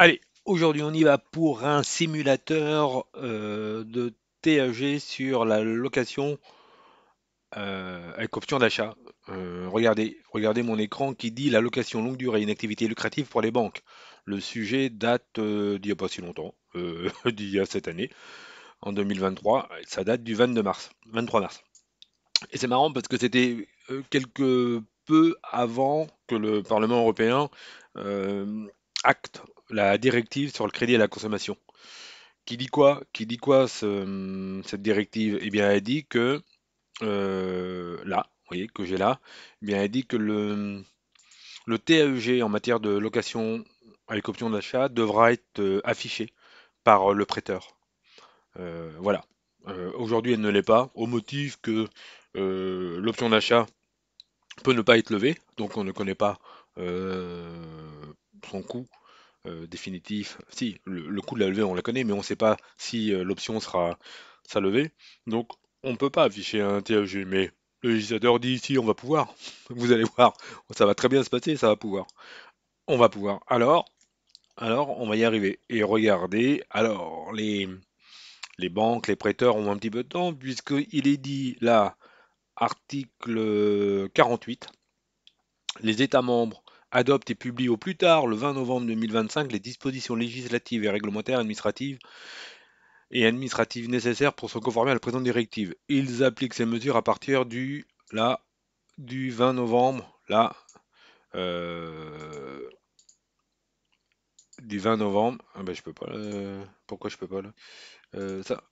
Allez, aujourd'hui on y va pour un simulateur de TAG sur la location avec option d'achat. Regardez mon écran qui dit la location longue durée, une activité lucrative pour les banques. Le sujet date d'il n'y a pas si longtemps, d'il y a cette année, en 2023. Ça date du 22 mars, 23 mars. Et c'est marrant parce que c'était quelque peu avant que le Parlement européen euh, acte la directive sur le crédit à la consommation. Qui dit quoi? Qui dit quoi cette directive? Eh bien, elle dit que là, vous voyez que j'ai là, eh bien, elle dit que le TAEG en matière de location avec option d'achat devra être affiché par le prêteur. Voilà. Aujourd'hui, elle ne l'est pas, au motif que l'option d'achat peut ne pas être levée, donc on ne connaît pas euh, son coût définitif. Si, le coût de la levée, on la connaît, mais on ne sait pas si l'option sera levée. Donc, on ne peut pas afficher un TAG, mais le législateur dit si, on va pouvoir. Vous allez voir, ça va très bien se passer, ça va pouvoir. On va pouvoir. Alors, on va y arriver. Et regardez, alors, les banques, les prêteurs ont un petit peu de temps, puisqu'il est dit là, article 48, les États membres adoptent et publient au plus tard le 20 novembre 2025 les dispositions législatives et réglementaires administratives nécessaires pour se conformer à la présente directive. Ils appliquent ces mesures à partir là, du 20 novembre, là, euh, du 20 novembre. Ah ben, je peux pas. Pourquoi je peux pas là? Ça,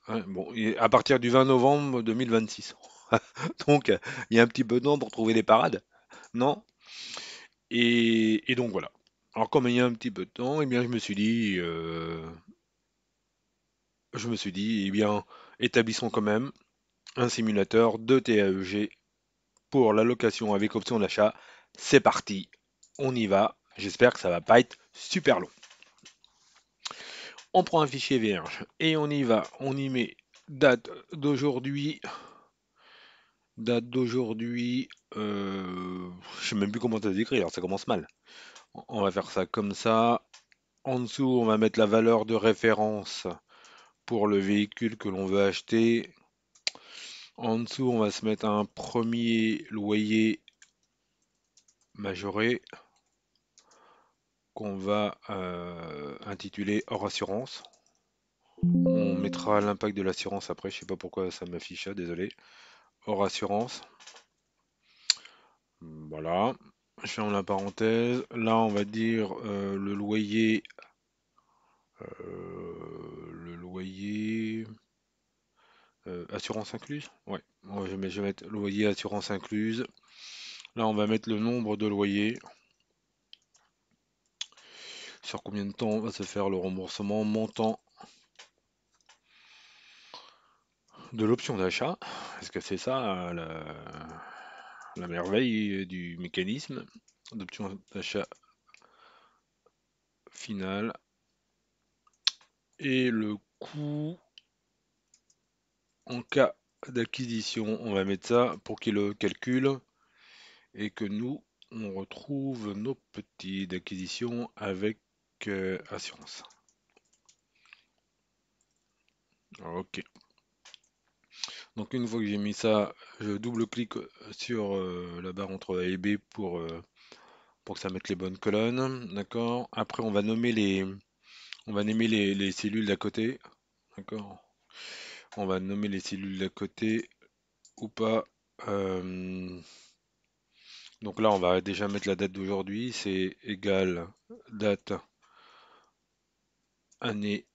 hein, bon, à partir du 20 novembre 2026. Donc, il y a un petit peu de temps pour trouver des parades, non? Et donc voilà. Alors comme il y a un petit peu de temps, eh bien je me suis dit, eh bien, établissons quand même un simulateur de TAEG pour la location avec option d'achat. C'est parti, on y va. J'espère que ça va pas être super long. On prend un fichier vierge et on y va. On y met date d'aujourd'hui. Date d'aujourd'hui. Je sais même plus comment ça s'écrit, alors ça commence mal. On va faire ça comme ça. En dessous, on va mettre la valeur de référence pour le véhicule que l'on veut acheter. En dessous, on va se mettre un premier loyer majoré qu'on va intituler hors assurance. On mettra l'impact de l'assurance après, je sais pas pourquoi ça m'affiche ça, désolé. Hors assurance. Voilà. Je ferme la parenthèse. Là, on va dire le loyer assurance incluse. Ouais. Je vais mettre loyer assurance incluse. Là, on va mettre le nombre de loyers. Sur combien de temps va se faire le remboursement? Montant de l'option d'achat. Est-ce que c'est ça la merveille du mécanisme d'option d'achat finale? Et le coût en cas d'acquisition, on va mettre ça pour qu'il le calcule et que nous, on retrouve nos petits d'acquisition avec assurance. Ok. Donc une fois que j'ai mis ça, je double-clique sur la barre entre A et B pour que ça mette les bonnes colonnes. D'accord. Après, on va nommer les cellules d'à côté. D'accord. On va nommer les cellules d'à côté ou pas. Euh, donc là, on va déjà mettre la date d'aujourd'hui. C'est égal date, année.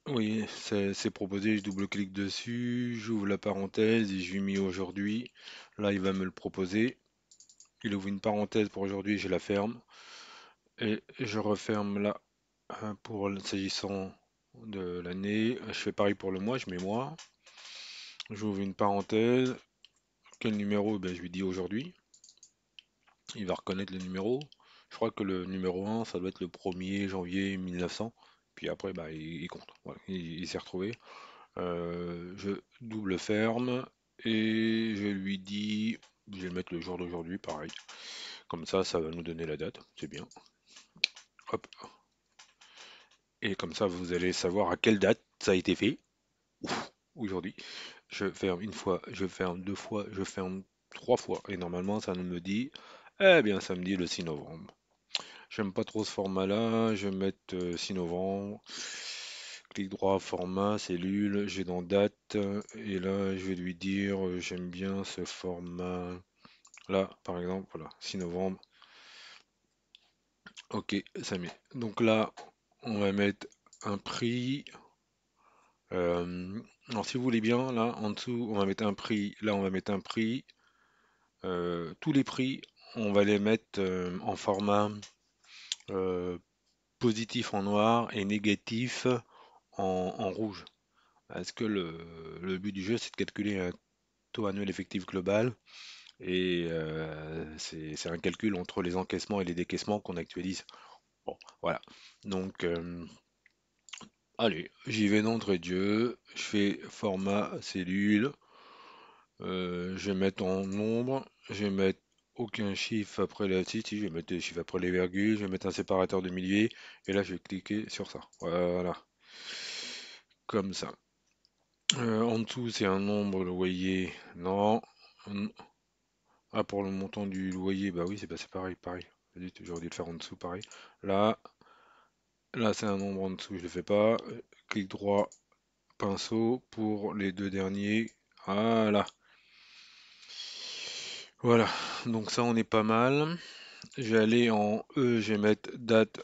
Oui, c'est proposé. Je double-clique dessus. J'ouvre la parenthèse et je lui mets aujourd'hui. Là, il va me le proposer. Il ouvre une parenthèse pour aujourd'hui. Je la ferme. Et je referme là s'agissant de l'année. Je fais pareil pour le mois. Je mets mois. J'ouvre une parenthèse. Quel numéro? Ben, je lui dis aujourd'hui. Il va reconnaître le numéro. Je crois que le numéro 1, ça doit être le 1er janvier 1900. Puis après, bah, il compte. Voilà, il s'est retrouvé. Je double ferme et je lui dis, je vais mettre le jour d'aujourd'hui, pareil. Comme ça va nous donner la date. C'est bien. hop, et comme ça vous allez savoir à quelle date ça a été fait. Ouf, aujourd'hui. Je ferme une fois, je ferme deux fois, je ferme trois fois. Et normalement, ça nous me dit, eh bien, ça me dit le 6 novembre. J'aime pas trop ce format-là. Je vais mettre 6 novembre. Clic droit, format, cellule, j'ai dans date. Et là, je vais lui dire, j'aime bien ce format. Là, par exemple, voilà, 6 novembre. Ok, ça met. Donc là, on va mettre un prix. Alors, si vous voulez bien, là, en dessous, on va mettre un prix. Là, on va mettre un prix. Tous les prix, on va les mettre en format euh, positif en noir et négatif en rouge. Parce que le but du jeu, c'est de calculer un taux annuel effectif global et c'est un calcul entre les encaissements et les décaissements qu'on actualise. Bon, voilà. Donc, allez, j'y vais d'entrée de jeu. Je fais format cellule. Je vais mettre en nombre. Je vais mettre aucun chiffre après la si, je vais mettre des chiffres après les virgules. Je vais mettre un séparateur de milliers. Et là, je vais cliquer sur ça. Voilà. Comme ça. En dessous, c'est un nombre, loyer. Non. Ah, pour le montant du loyer, bah oui, c'est pareil, pareil. J'aurais dû le faire en dessous, pareil. Là, là, c'est un nombre en dessous, je le fais pas. Clic droit, pinceau pour les deux derniers. Voilà. Voilà. Donc ça, on est pas mal. Je vais aller en E, je vais mettre date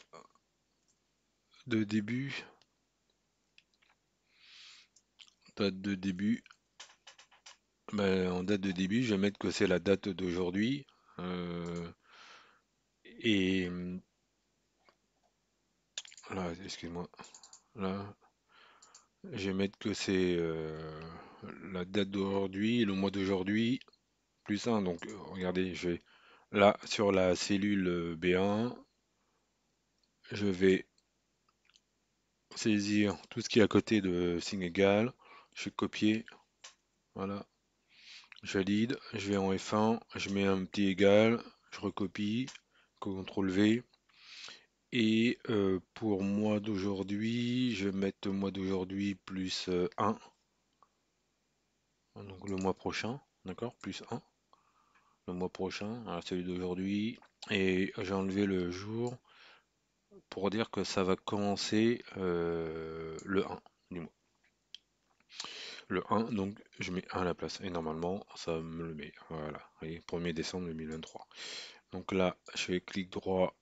de début. Date de début. Ben, en date de début, je vais mettre que c'est la date d'aujourd'hui. Euh, et là, excuse-moi. Là, je vais mettre que c'est la date d'aujourd'hui et le mois d'aujourd'hui plus un. Donc, regardez, je vais là sur la cellule B1, je vais saisir tout ce qui est à côté de signe égal. Je vais copier. Voilà. Je valide, je vais en F1, je mets un petit égal, je recopie, CTRL V, et pour mois d'aujourd'hui, je vais mettre mois d'aujourd'hui plus 1, donc le mois prochain, d'accord, plus 1, le mois prochain, alors celui d'aujourd'hui, et j'ai enlevé le jour pour dire que ça va commencer le 1 du mois. Le 1, donc je mets 1 à la place, et normalement ça me le met, voilà, vous voyez, 1er décembre 2023. Donc là, je fais clic droit.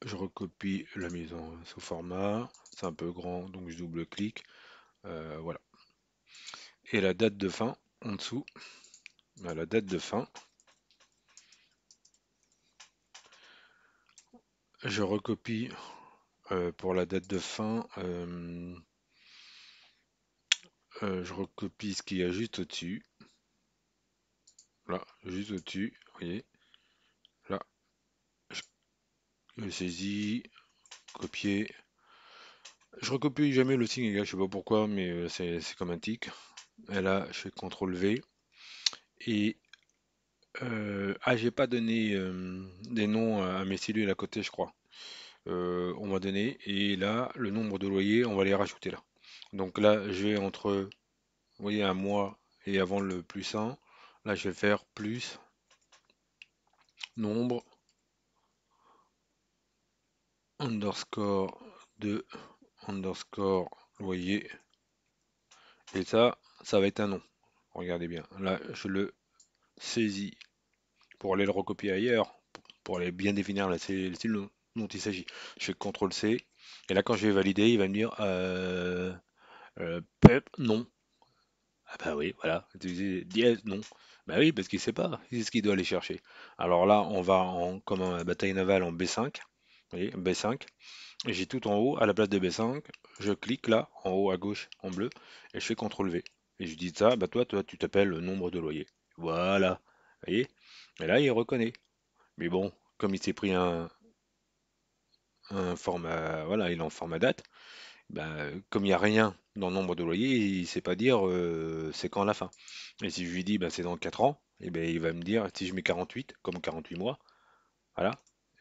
Je recopie la mise sous format. C'est un peu grand, donc je double-clique. Voilà. Et la date de fin, en dessous, la date de fin, je recopie pour la date de fin. Je recopie ce qu'il y a juste au-dessus. Là, juste au-dessus. Vous voyez. Là, je le saisis, copier. Je recopie jamais le signe égal, je sais pas pourquoi, mais c'est comme un tic. Et là, je fais CTRL V. Et j'ai pas donné des noms à mes cellules à côté, je crois. On m'a donné, et là, le nombre de loyers, on va les rajouter là. Donc là, je vais entre, vous voyez, un mois et avant le plus un. Là, je vais faire plus nombre underscore de underscore loyer. Et ça va être un nom. Regardez bien. Là, je le saisis pour aller le recopier ailleurs, pour aller bien définir la cellule dont il s'agit. Je fais CTRL C, et là quand je vais valider, il va me dire PEP, non. Ah bah oui, voilà, utiliser dièse, non. Bah oui, parce qu'il sait pas, c'est ce qu'il doit aller chercher. Alors là, on va comme en bataille navale en B5, vous voyez, B5, et j'ai tout en haut, à la place de B5, je clique là, en haut à gauche, en bleu, et je fais CTRL V. Et je dis ça, bah toi, tu t'appelles le nombre de loyer. Voilà, vous voyez. Et là, il reconnaît. Mais bon, comme il s'est pris un format, voilà, il est en format date, ben, comme il n'y a rien dans le nombre de loyers, il ne sait pas dire c'est quand la fin. Et si je lui dis ben, c'est dans 4 ans, et ben, il va me dire, si je mets 48, comme 48 mois, voilà,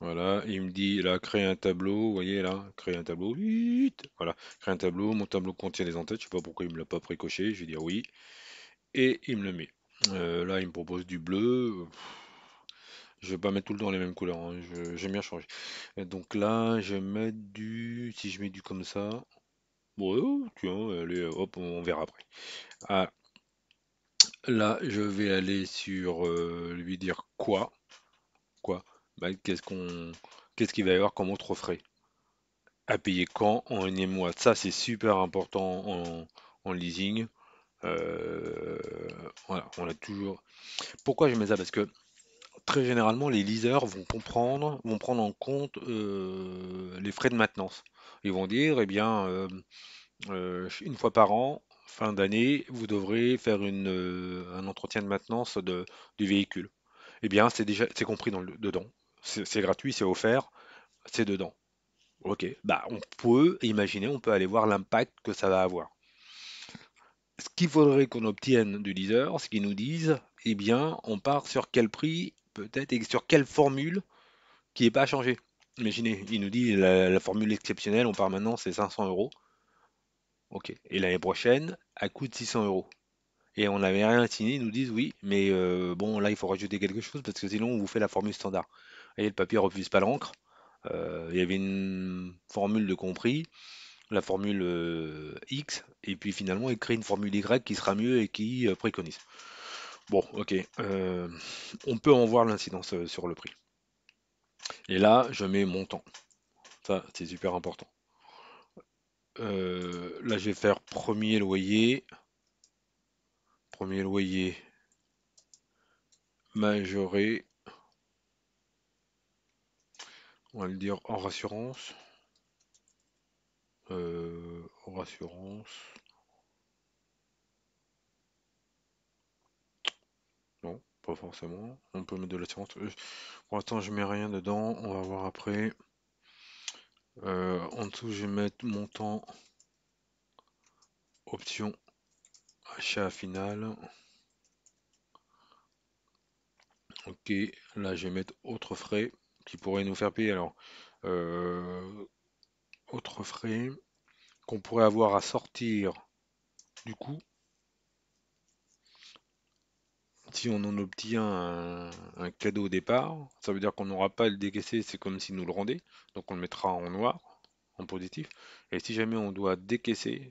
Voilà, il me dit là, créer un tableau, vous voyez là, créer un tableau, vite, voilà, créer un tableau, mon tableau contient les entêtes, je sais pas pourquoi il me l'a pas précoché, je vais dire oui, et il me le met. Là, il me propose du bleu, je vais pas mettre tout le temps les mêmes couleurs, hein, j'aime bien changer. Et donc là, je vais mettre du, si je mets du comme ça, bon, tiens, allez, hop, on verra après. Ah, là, je vais aller sur lui dire quoi, bah, qu'est-ce qu'il va y avoir comme autre frais à payer quand en énième mois. Ça, c'est super important en leasing. Euh, voilà, on a toujours. Pourquoi je mets ça? Parce que très généralement, les leasers vont prendre en compte les frais de maintenance. Ils vont dire, eh bien, une fois par an, fin d'année, vous devrez faire un entretien de maintenance du véhicule. Eh bien, c'est compris dedans. C'est gratuit, c'est offert, c'est dedans. Ok, bah on peut imaginer, on peut aller voir l'impact que ça va avoir. Ce qu'il faudrait qu'on obtienne du leaser, c'est qu'ils nous disent, eh bien, on part sur quel prix, peut-être, et sur quelle formule qui n'est pas changée. Imaginez, il nous dit la formule exceptionnelle, on part maintenant, c'est 500 euros. Ok, et l'année prochaine, à coût de 600 euros. Et on n'avait rien signé, ils nous disent oui, mais bon, là, il faut rajouter quelque chose parce que sinon, on vous fait la formule standard. Et le papier refuse pas l'encre. Il y avait une formule de compris, la formule X, et puis finalement il crée une formule Y qui sera mieux et qui préconise. Bon, ok, on peut en voir l'incidence sur le prix. Et là, je mets montant. Ça, c'est super important. Là, je vais faire premier loyer majoré, on va le dire hors assurance. Hors assurance, non, pas forcément. On peut mettre de l'assurance. Pour l'instant, je mets rien dedans. On va voir après. En dessous, je vais mettre montant option achat final. Ok, là je vais mettre autres frais qui pourraient nous faire payer. Alors, euh, autres frais qu'on pourrait avoir à sortir du coup si on en obtient un cadeau au départ. Ça veut dire qu'on n'aura pas à le décaisser, c'est comme s'il nous le rendait. Donc on le mettra en noir, en positif. Et si jamais on doit décaisser,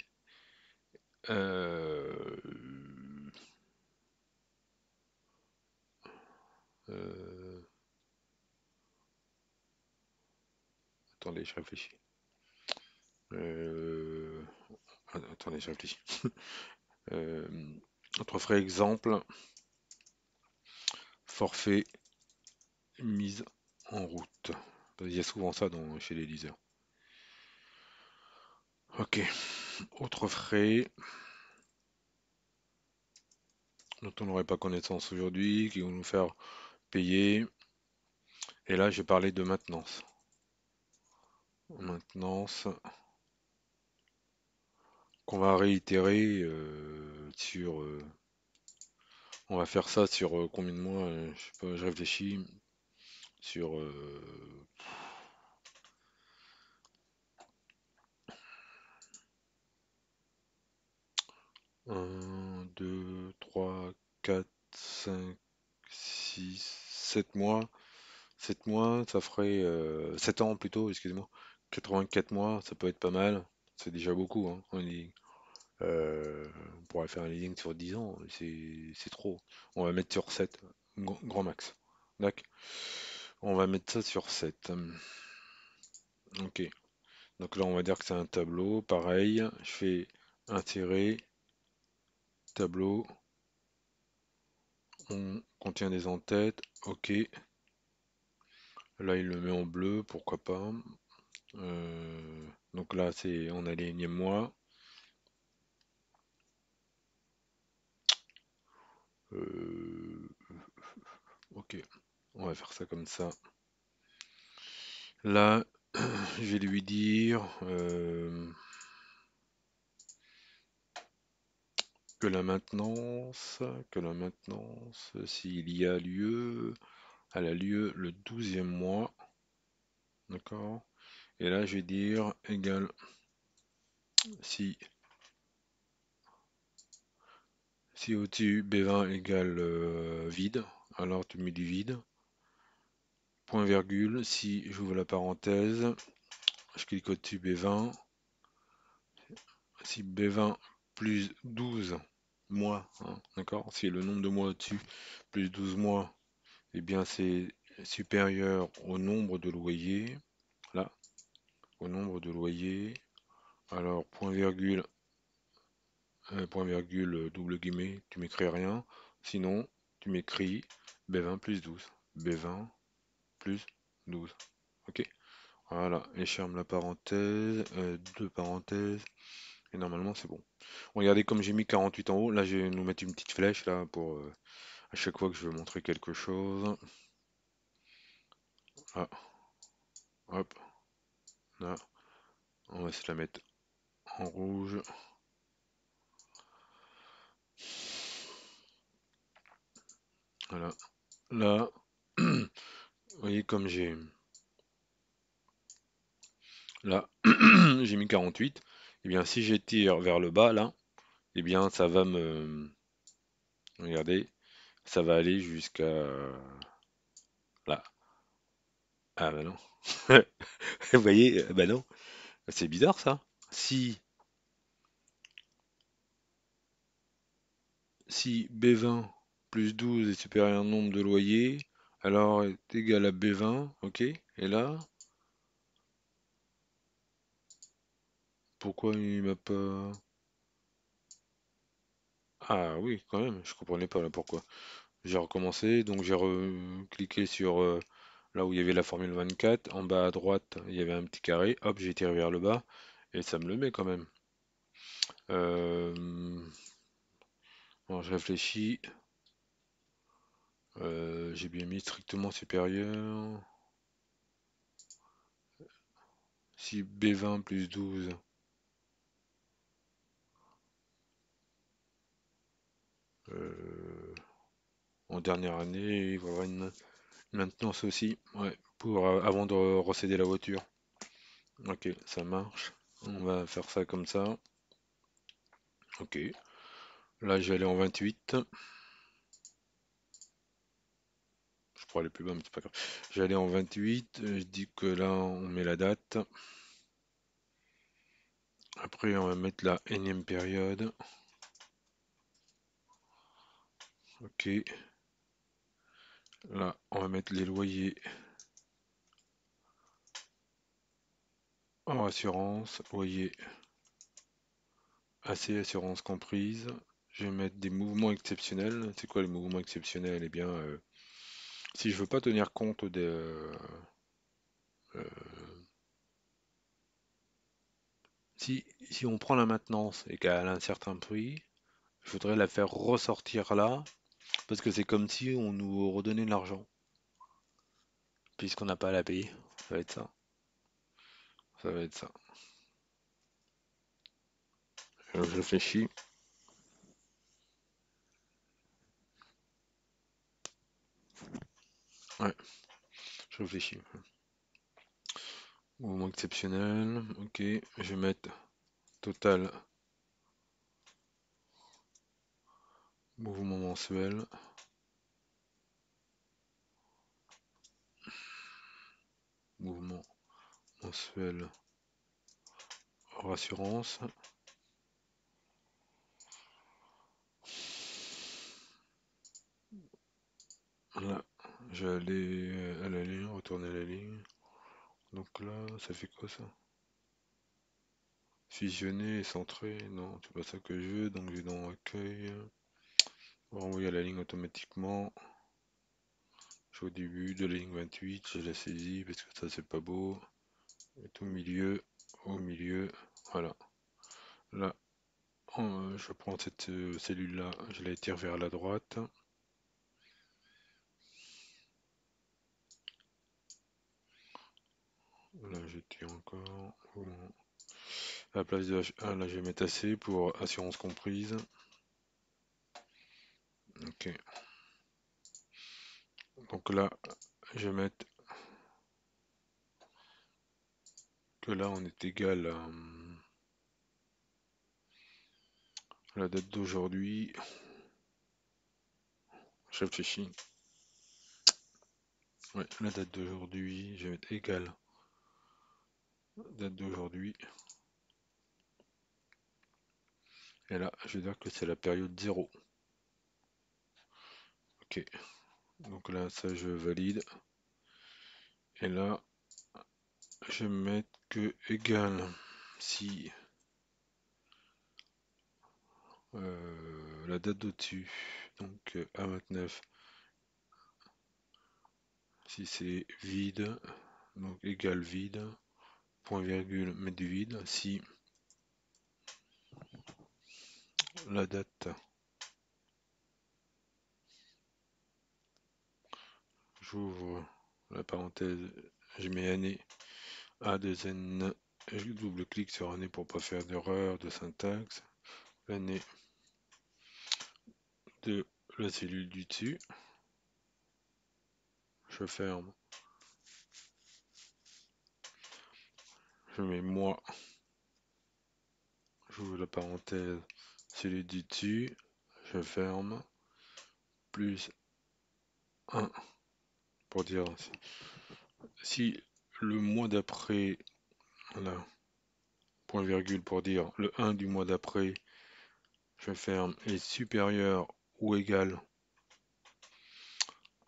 euh, euh, attendez, je réfléchis. Euh, attendez, je réfléchis. Euh, autre frais exemple, forfait mise en route. Il y a souvent ça chez les leasers. Ok, autre frais dont on n'aurait pas connaissance aujourd'hui, qui vont nous faire payer. Et là, j'ai parlé de maintenance. Maintenance qu'on va réitérer sur. On va faire ça sur combien de mois? Je sais pas, je réfléchis. Sur 1, 2, 3, 4, 5, 6, 7 mois. 7 mois, ça ferait 7 ans plutôt, excusez-moi. 84 mois, ça peut être pas mal. C'est déjà beaucoup, hein, en leasing. On pourrait faire un leasing sur 10 ans, c'est trop. On va mettre sur 7, grand max. D'accord. On va mettre ça sur 7. Ok. Donc là, on va dire que c'est un tableau. Pareil, je fais insérer, tableau, on contient des entêtes. Ok. Là, il le met en bleu, pourquoi pas. Donc là, on a les énièmes mois. Euh, ok, on va faire ça comme ça. Là, je vais lui dire que la maintenance, s'il y a lieu, elle a lieu le 12e mois. d'accord? Et là, je vais dire égal si, si au-dessus B20 égale vide, alors tu mets du vide. Point virgule, si j'ouvre la parenthèse, je clique au-dessus B20, si B20 plus 12 mois, hein, d'accord? Si le nombre de mois au-dessus plus 12 mois, eh bien c'est supérieur au nombre de loyers, là, au nombre de loyers. Alors, point virgule, double guillemets, tu m'écris rien. Sinon, tu m'écris B20 plus 12. B20 plus 12. Ok? Voilà. Et je ferme la parenthèse, deux parenthèses. Et normalement, c'est bon. Regardez comme j'ai mis 48 en haut. Là, je vais nous mettre une petite flèche là pour à chaque fois que je veux montrer quelque chose. Ah, hop, là. On va se la mettre en rouge. Voilà. Là, vous voyez comme j'ai là, j'ai mis 48. Et bien, si j'étire vers le bas là, eh bien, ça va me, regardez, ça va aller jusqu'à là. Ah bah non. Vous voyez, bah non. C'est bizarre ça. Si, si B20 plus 12 est supérieur au nombre de loyers, alors est égal à B20, ok? Et là, pourquoi il m'a pas... Ah oui, quand même, je comprenais pas là pourquoi. J'ai recommencé, donc j'ai cliqué sur là où il y avait la formule 24. En bas à droite, il y avait un petit carré. Hop, j'ai tiré vers le bas et ça me le met quand même. Euh, alors je réfléchis. J'ai bien mis strictement supérieur. Si B20 plus 12, euh, en dernière année, il va y avoir une maintenance aussi, ouais, pour avant de recéder la voiture. Ok, ça marche. On va faire ça comme ça. Ok. Là, j'ai allé en 28. Je pourrais aller plus bas, mais c'est pas grave. J'ai allé en 28. Je dis que là, on met la date. Après, on va mettre la énième période. Ok. Là, on va mettre les loyers en assurance. Loyer AC, assurance comprise. Je vais mettre des mouvements exceptionnels. C'est quoi les mouvements exceptionnels? Eh bien, si je veux pas tenir compte euh, si on prend la maintenance et qu'elle a un certain prix, je voudrais la faire ressortir là, parce que c'est comme si on nous redonnait de l'argent, puisqu'on n'a pas à la payer. Ça va être ça. Ça va être ça. Alors, je réfléchis. Ouais, je réfléchis. Mouvement exceptionnel. Ok, je vais mettre total mouvement mensuel. Mouvement mensuel hors assurance. Là, je vais aller à la ligne, retourner à la ligne. Donc là, ça fait quoi ça? Fusionner et centrer? Non, c'est pas ça que je veux. Donc je vais dans accueil. Renvoyer à la ligne automatiquement. Je suis au début de la ligne 28, je la saisis parce que ça c'est pas beau. Et au milieu, voilà. Là, je prends cette cellule-là, je la tire vers la droite. Là, je tire encore. À la place de H1, là, je vais mettre AC pour assurance comprise. Ok. Donc là, je vais mettre que là on est égal à la date d'aujourd'hui. Je réfléchis. Ouais, la date d'aujourd'hui, je vais mettre égal date d'aujourd'hui. Et là, je vais dire que c'est la période 0. Ok, donc là, ça je valide. Et là, je vais mettre que égal si la date d'au-dessus, donc A29, si c'est vide, donc égal vide, point virgule, mettre du vide. Si la date, j'ouvre la parenthèse, je mets année A2N, je double-clique sur année pour pas faire d'erreur de syntaxe. L'année de la cellule du dessus, je ferme, je mets moi, j'ouvre la parenthèse, cellule du dessus, je ferme, plus 1 pour dire si le mois d'après, là, point virgule pour dire le 1 du mois d'après, je ferme, est supérieur ou égal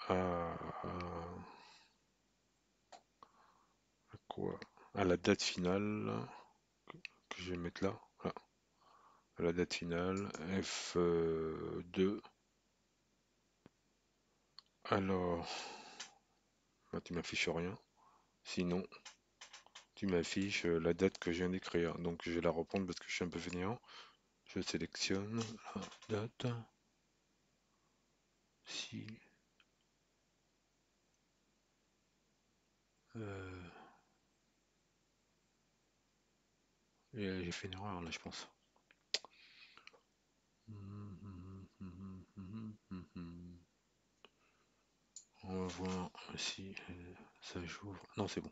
à quoi? À la date finale, que je vais mettre là, voilà, à la date finale, F2. Alors, bah, tu m'affiches rien. Sinon, tu m'affiches la date que je viens d'écrire. Donc, je vais la reprendre parce que je suis un peu fainéant. Je sélectionne la date. Si. euh, j'ai fait une erreur là, je pense. On va voir si ça j'ouvre. Non, c'est bon.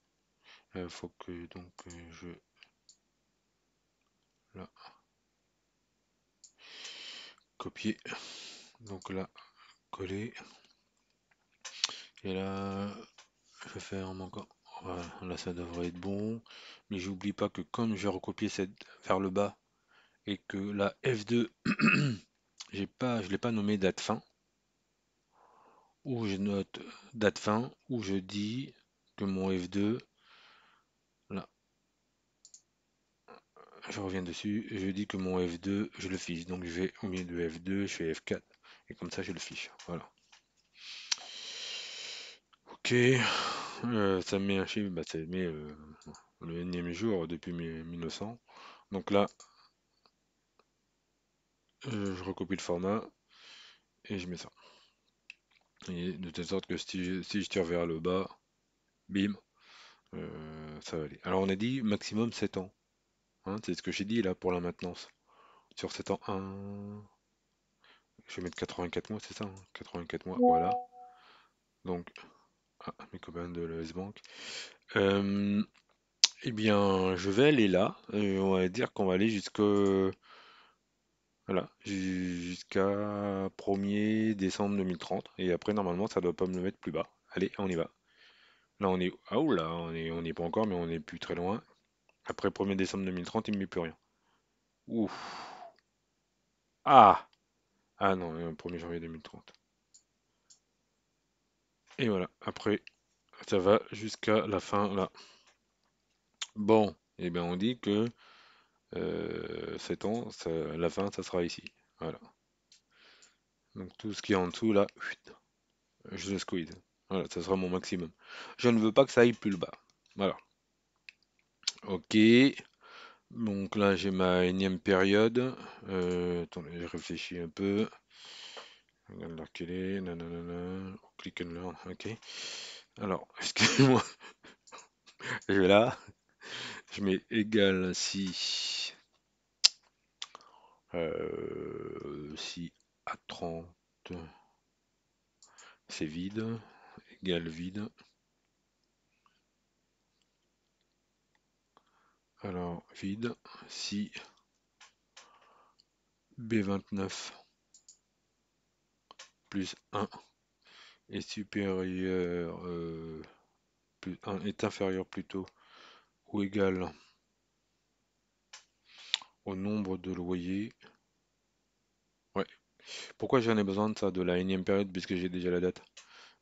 Faut que donc je là copier. Donc là coller. Et là je ferme encore. Voilà, là ça devrait être bon. Mais j'oublie pas que comme je vais recopier cette vers le bas et que la F2 je l'ai pas nommé date fin. Où je note date fin, où je dis que mon F2, là, je reviens dessus, et je dis que mon F2, je le fiche. Donc je vais au milieu de F2, je fais F4, et comme ça je le fiche. Voilà. Ok, ça me met un chiffre, bah, ça met le énième jour depuis 1900. Donc là, je recopie le format et je mets ça. Et de telle sorte que si je tire vers le bas, bim, ça va aller. Alors on a dit maximum 7 ans. Hein, c'est ce que j'ai dit là pour la maintenance. Sur 7 ans, je vais mettre 84 mois, c'est ça, hein, 84 mois, voilà. Donc, mes copains de la S-Bank. Euh, eh bien, je vais aller là. Et on va dire qu'on va aller voilà, jusqu'à 1er décembre 2030. Et après, normalement, ça doit pas me le mettre plus bas. Allez, on y va. Là, on est. Ah, oula, on est pas encore, mais on est plus très loin. Après 1er décembre 2030, il me met plus rien. Ouf. Ah! Ah non, 1er janvier 2030. Et voilà, après, ça va jusqu'à la fin là. Bon, eh bien on dit que 7 ans, la fin, ça sera ici. Voilà. Donc tout ce qui est en dessous là, je le squeeze. Voilà, ça sera mon maximum. Je ne veux pas que ça aille plus bas. Voilà. Ok. Donc là, j'ai ma énième période. Attendez, je réfléchis un peu. Regarde là quelle est. Nanana. Click and learn. Ok. Alors, excusez-moi. Je vais là. Je mets égal si à 30 c'est vide, égal vide. Alors, vide, si B29 plus 1 est supérieur, plus 1 est inférieur plutôt ou égal au nombre de loyers. Ouais. Pourquoi j'en ai besoin de ça, de la énième période, puisque j'ai déjà la date?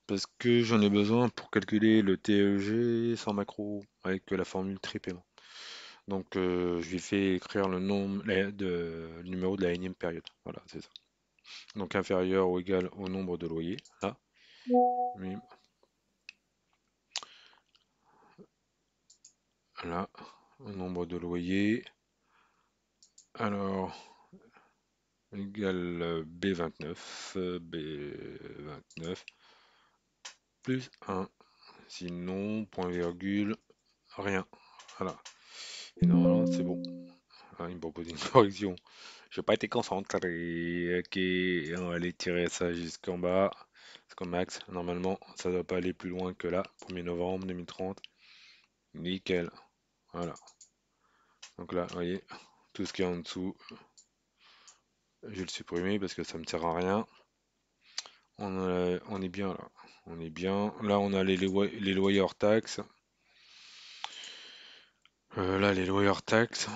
Parce que j'en ai besoin pour calculer le TEG sans macro avec la formule tri-paiement. Donc je lui fais écrire le nombre le numéro de la énième période. Voilà, c'est ça. Donc inférieur ou égal au nombre de loyers. Là, oui, là, au nombre de loyers. Alors, égal B29 plus 1. Sinon, point virgule, rien. Voilà. Et normalement, c'est bon. Ah, il me propose une correction. Je n'ai pas été concentré. Ok, on va aller tirer ça jusqu'en bas. Jusqu'au max. Normalement, ça ne doit pas aller plus loin que là. 1er novembre 2030. Nickel. Voilà. Donc là, vous voyez, tout ce qui est en dessous, je vais le supprimer parce que ça me sert à rien. On est bien là. On est bien. Là, on a les loyers hors taxes. Là, les loyers hors taxes.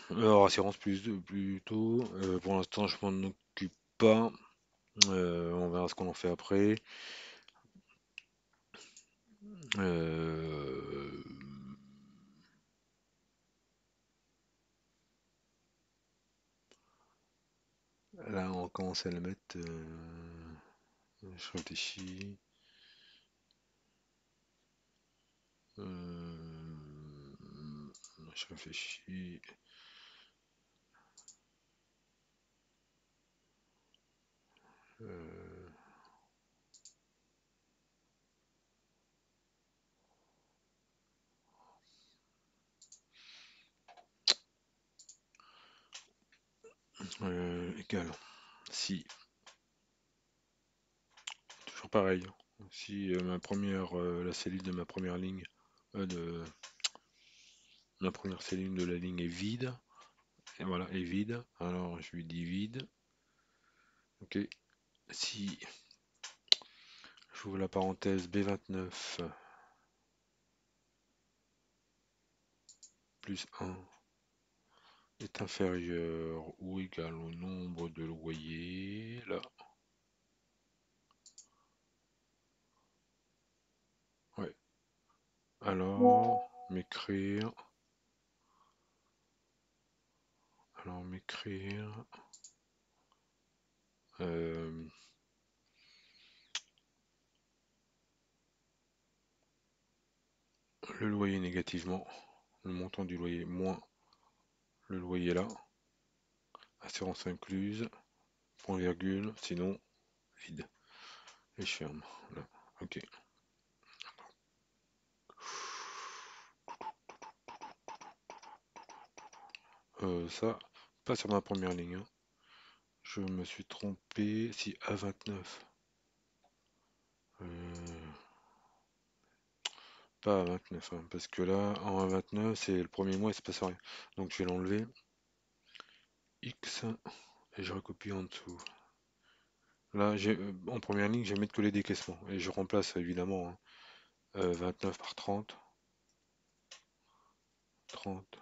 Hors assurance plutôt. Pour l'instant, je m'en occupe pas. On verra ce qu'on en fait après. Euh, Là, on commence à le mettre. Je réfléchis. Je réfléchis. Euh, Égal. Si, toujours pareil. Si la cellule de ma première ligne, de ma première cellule de la ligne est vide, et voilà, est vide, alors je lui dis vide. Ok. Si j'ouvre la parenthèse B29 plus 1 est inférieur ou égal au nombre de loyers, là, ouais. Alors, m'écrire, m'écrire, euh, le loyer négativement, le montant du loyer moins le loyer là, assurance incluse, point virgule, sinon vide. Et je ferme. Là. Ok. Ça, pas sur ma première ligne, hein. Je me suis trompé. Si A29. Euh, Pas A29, hein, parce que là, en A29, c'est le premier mois, il se passe rien. Donc je vais l'enlever. X et je recopie en dessous. Là, en première ligne, je vais mettre que les décaissements. Et je remplace évidemment, hein, 29 par 30. 30.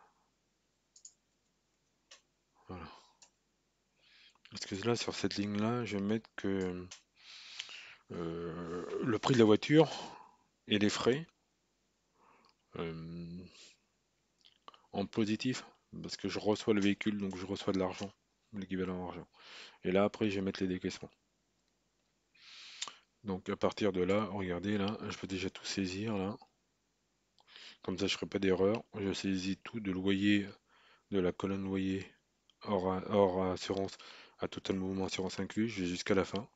Voilà. Parce que là, sur cette ligne-là, je vais mettre que le prix de la voiture et les frais euh, en positif. Parce que je reçois le véhicule, donc je reçois de l'argent, l'équivalent argent. Et là, après, je vais mettre les décaissements. Donc à partir de là, regardez là, je peux déjà tout saisir là. Comme ça, je ne ferai pas d'erreur. Je saisis tout de loyer, de la colonne loyer hors assurance à total mouvement assurance inclus, je vais jusqu'à la fin.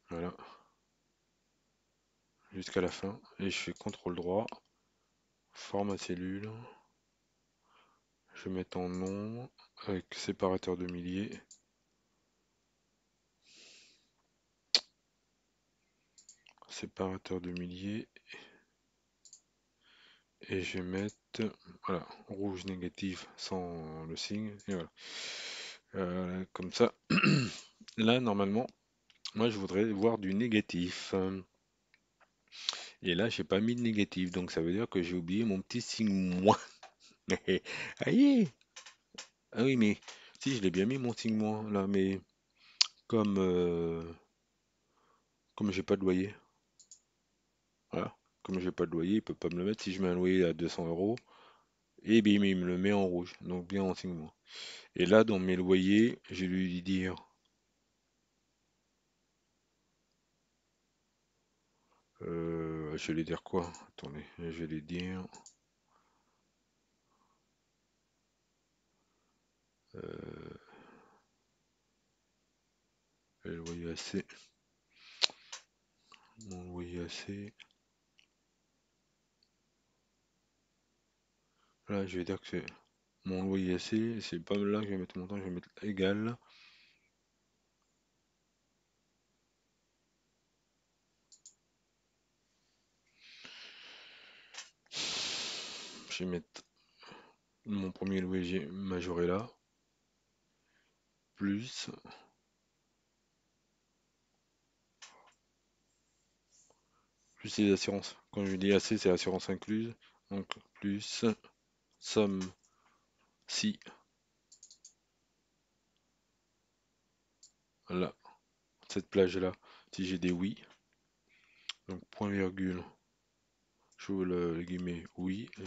Voilà, jusqu'à la fin. Et je fais CTRL droit, format cellule. Je vais mettre en nombre avec séparateur de milliers. Séparateur de milliers. Et je vais mettre voilà, rouge négatif sans le signe, et voilà. Comme ça, là, normalement, moi, je voudrais voir du négatif. Et là, j'ai pas mis de négatif, donc ça veut dire que j'ai oublié mon petit signe moins. Aïe! Ah oui, mais si, je l'ai bien mis mon signe moins, là, mais comme, comme j'ai pas de loyer, voilà. Comme j'ai pas de loyer, il peut pas me le mettre. Si je mets un loyer à 200 euros, et bim, il me le met en rouge, donc bien en signe moins. Et là, dans mes loyers, je vais lui dire, je vais lui dire quoi? Attendez, je vais lui dire, euh, le loyer AC, mon loyer AC. Là, je vais dire que c'est mon loyer AC, c'est pas là que je vais mettre mon temps, je vais mettre égal. Je vais mettre mon premier loyer majoré là, plus, plus les assurances. Quand je dis AC, c'est assurance incluse. Donc, plus, somme, si, là, cette plage-là, si j'ai des oui, donc point virgule, j'ouvre le guillemets, oui, et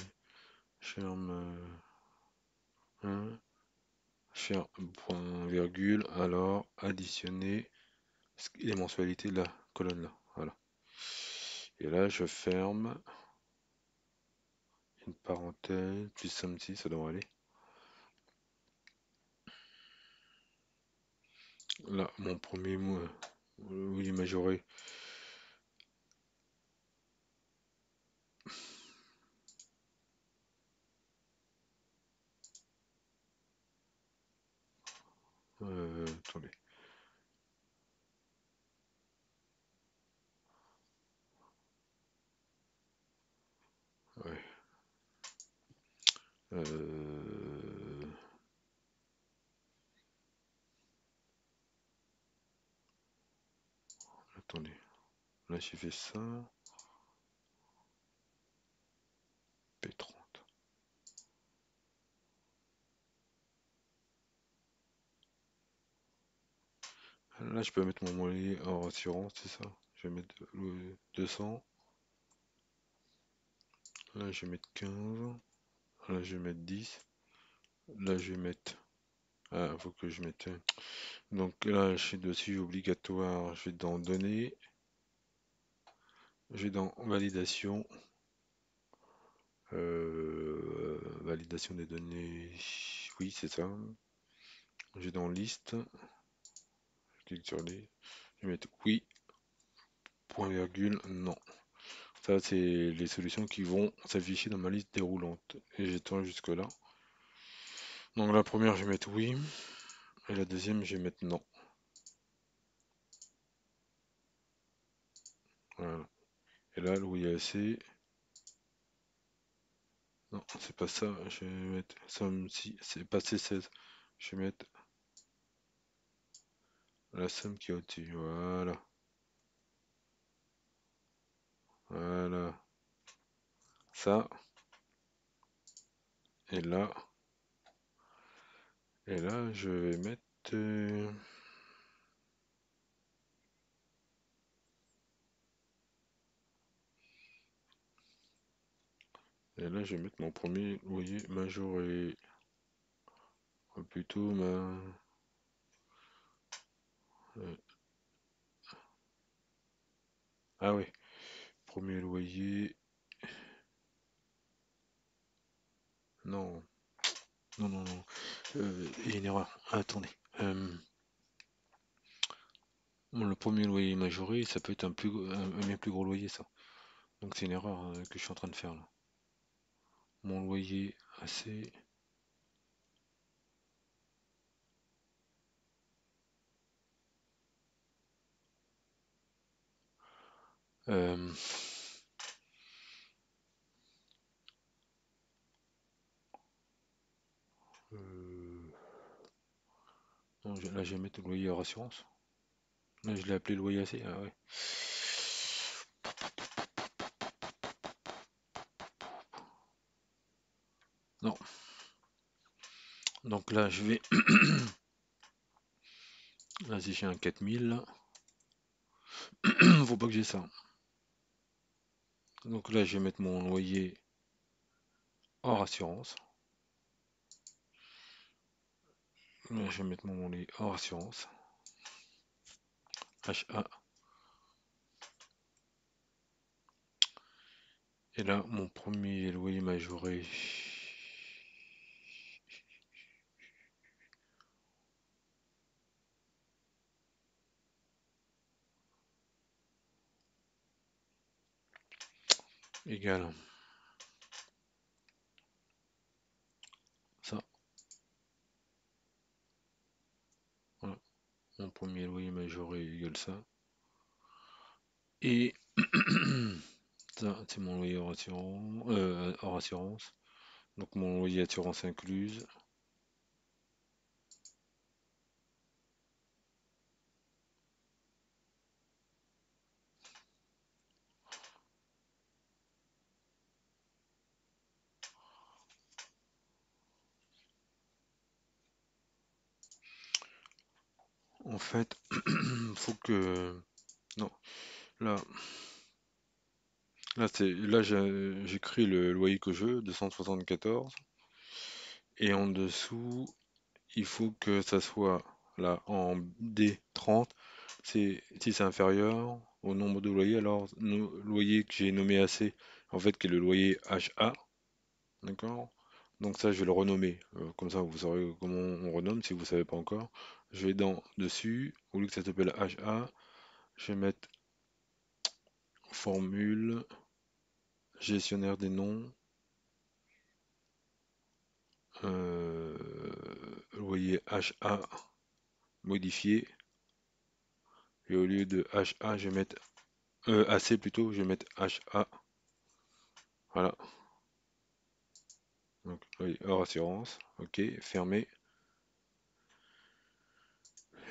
ferme, un, faire point virgule, alors additionner les mensualités de la colonne là. Voilà. Et là, je ferme une parenthèse, plus somme si, ça devrait aller. Là, mon premier mot, oui, majoré. Attendez. Ouais. Attendez. Là, j'ai fait ça. P30. Là, je peux mettre mon moyen en assurance, c'est ça. Je vais mettre le 200. Là, je vais mettre 15. Là, je vais mettre 10. Là, je vais mettre. Ah, faut que je mette. Donc là, je suis dessus obligatoire. Je vais dans données. Je vais dans validation. Validation des données. Oui, c'est ça. Je vais dans liste. Je clique sur les. Je vais mettre oui. Point virgule. Non. Ça, c'est les solutions qui vont s'afficher dans ma liste déroulante. Et j'étends jusque-là. Donc la première, je vais mettre oui. Et la deuxième, je vais mettre non. Voilà. Et là, le oui assez. Non, c'est pas ça. Je vais mettre somme si. C'est pas C16. Je vais mettre la somme qui est au-dessus. Voilà. Voilà. Ça. Et là. Et là, je vais mettre. Et là, je vais mettre mon premier loyer majoré. Ou plutôt ma. euh, Ah ouais. Premier loyer. Non. Non, non, non. Il y a une erreur. Attendez. Bon, le premier loyer majoré, ça peut être un bien plus gros loyer, ça. Donc c'est une erreur que je suis en train de faire là. Mon loyer assez. euh, Non, là, je vais mettre le loyer hors assurance. Là, je l'ai appelé loyer AC. Ah ouais. Non. Donc là, je vais. Là, si j'ai un 4000, faut pas que j'ai ça. Donc là, je vais mettre mon loyer hors assurance. Là, je vais mettre mon loyer hors assurance. HA. Et là, mon premier loyer majoré. Égal ça. Voilà. Mon premier loyer majoré égale ça. Et ça, c'est mon loyer hors assurance. Donc mon loyer assurance incluse. En fait, faut que. Non, là, j'écris le loyer que je veux, 274. Et en dessous, il faut que ça soit là en D30. Si c'est inférieur au nombre de loyers, alors le loyer que j'ai nommé AC, en fait, qui est le loyer HA, d'accord? Donc ça, je vais le renommer. Comme ça, vous saurez comment on renomme si vous ne savez pas encore. Je vais dans dessus, au lieu que ça s'appelle HA, je vais mettre formule, gestionnaire des noms, loyer HA modifié. Et au lieu de HA, je vais mettre AC plutôt, je vais mettre HA. Voilà. Donc, oui, hors assurance. Ok, fermé.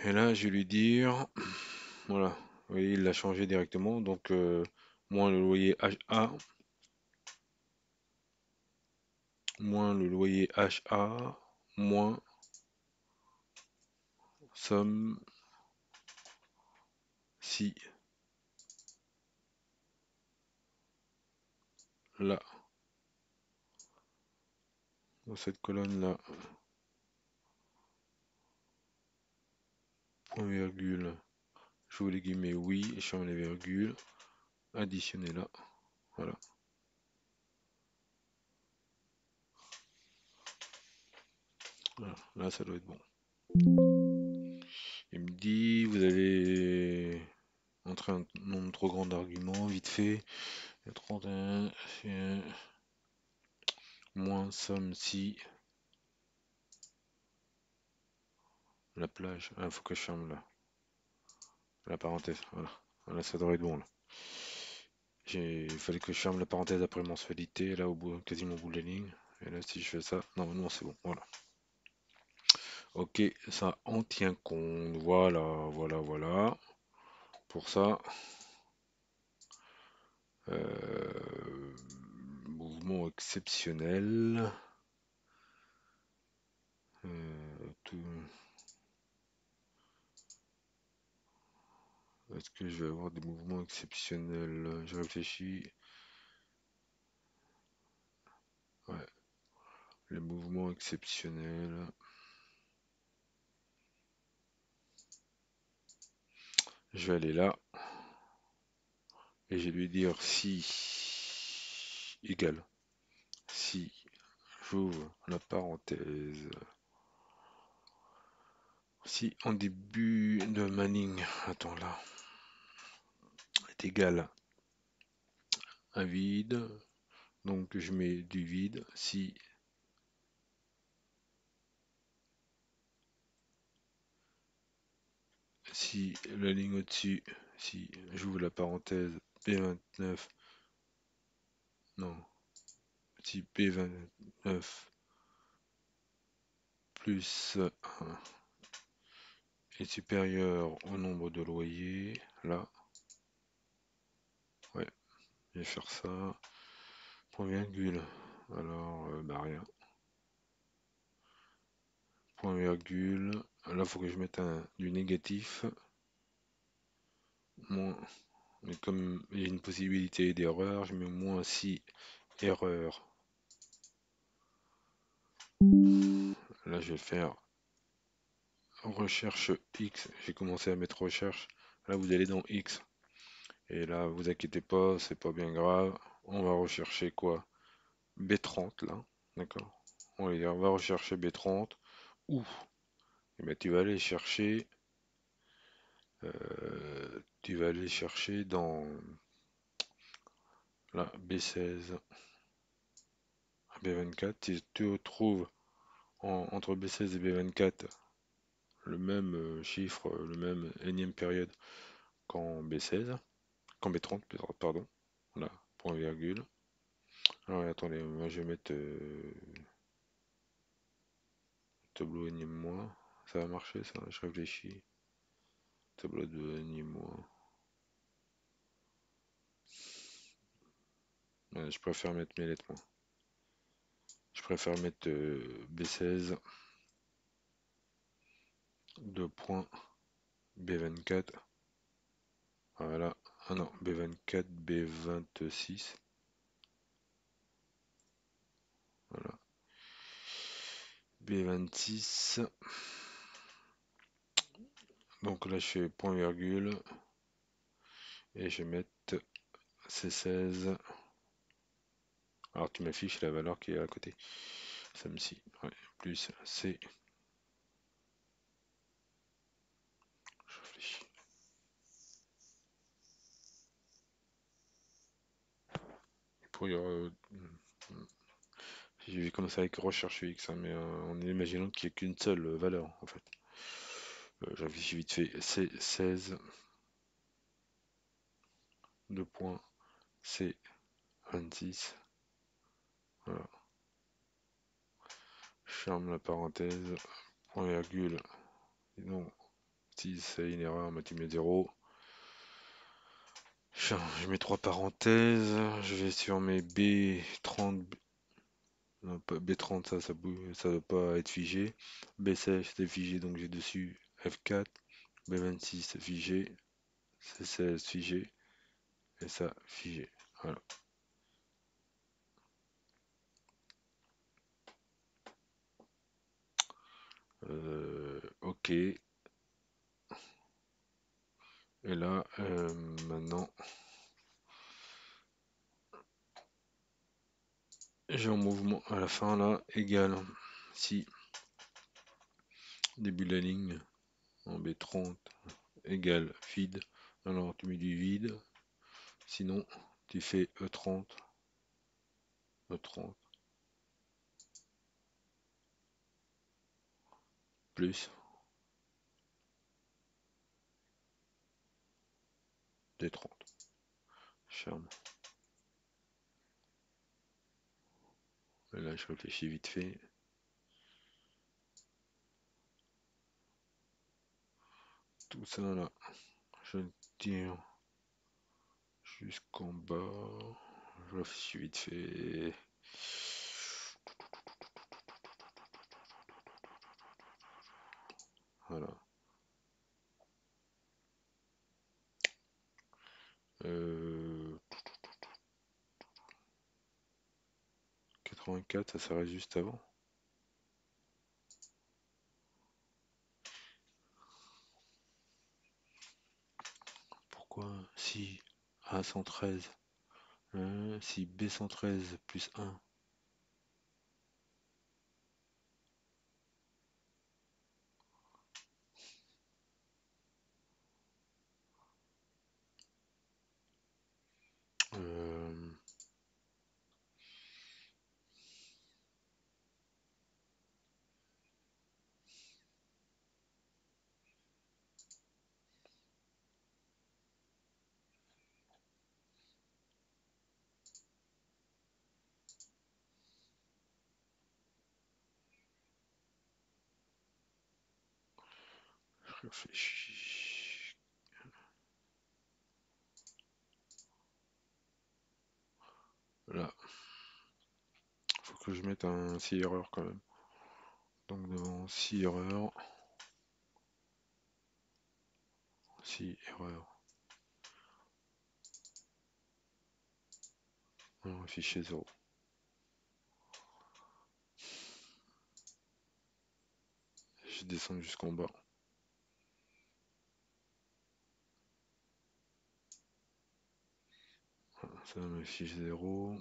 Et là, je vais lui dire, voilà. Vous voyez, il l'a changé directement. Donc, moins le loyer HA, moins le loyer HA, moins somme si là, dans cette colonne-là, point virgule, j'ouvre les guillemets, oui, je ferme les virgules, additionner là. Voilà. Voilà. Là, ça doit être bon. Il me dit, vous avez entrer un nombre trop grand d'arguments, vite fait. 31, moins somme si la plage. Il faut que je ferme là. La parenthèse. Voilà. Voilà, ça devrait être bon là. Il fallait que je ferme la parenthèse après mensualité, là au bout, quasiment au bout de la ligne. Et là si je fais ça, non c'est bon. Voilà. Ok, ça en tient compte. Voilà, voilà. Pour ça, mouvement exceptionnel. Tout. Est-ce que je vais avoir des mouvements exceptionnels? Je réfléchis. Ouais, les mouvements exceptionnels. Je vais aller là et je vais lui dire si égal. Si j'ouvre la parenthèse. Si en début de ma ligne, attends là, est égal à vide. Donc je mets du vide. Si la ligne au-dessus, si j'ouvre la parenthèse P29, non, si P29 plus 1 est supérieur au nombre de loyers, là, ouais, je vais faire ça, point virgule, alors, bah rien, point virgule, là, faut que je mette du négatif, moins, mais comme il y a une possibilité d'erreur, je mets moins si erreur, là, je vais faire recherche X, j'ai commencé à mettre recherche, là, vous allez dans X, et là, vous inquiétez pas, c'est pas bien grave, on va rechercher quoi? B30 là, d'accord? On va rechercher B30 ou eh ben, tu vas aller chercher dans la B16, B24. Si tu trouves entre B16 et B24 le même chiffre, le même énième période qu'en B16, qu'en B30, pardon. Là, point virgule. Alors attendez, moi je vais mettre tableau énième mois. Ça va marcher ça, je réfléchis. Tableau de énième mois. Ouais, je préfère mettre mes lettres moi. Je préfère mettre B16, 2 points, B24. Voilà. Ah non, B24, B26. Voilà. B26. Donc là, je fais point virgule. Et je vais mettre C16. Alors tu m'affiches la valeur qui est à côté. Celle-ci. Ouais. Plus C. Je réfléchis. Pour je vais commencer avec recherche X, hein, mais en imaginant qu'il n'y ait qu'une seule valeur en fait. Je réfléchis vite fait. C16. 2 points. C26. Voilà. Je ferme la parenthèse. Point virgule. Sinon, si c'est une erreur, bah, tu mets 0. Je mets trois parenthèses. Je vais sur mes B30. Non, pas B30, ça bouge, ça ne doit pas être figé. B16, c'est figé, donc j'ai dessus F4. B26, figé. C16, figé. Et ça, figé. Voilà. Ok. Et là, maintenant, j'ai un mouvement à la fin là, égal. Si début de la ligne en B30 égale vide, alors tu mets du vide. Sinon, tu fais E30, E30 plus D30. Charme. Et là, je réfléchis vite fait. Tout ça là, je le tire jusqu'en bas. Je réfléchis vite fait. Voilà. Euh, 84, ça s'arrête juste avant. Pourquoi si A113, si B113 plus 1, euh, réfléchis. Là, faut que je mette un 6 erreurs quand même. Donc devant 6 erreurs, 6 erreurs. Un fichier 0. Je descends jusqu'en bas. Voilà, ça me fiche 0.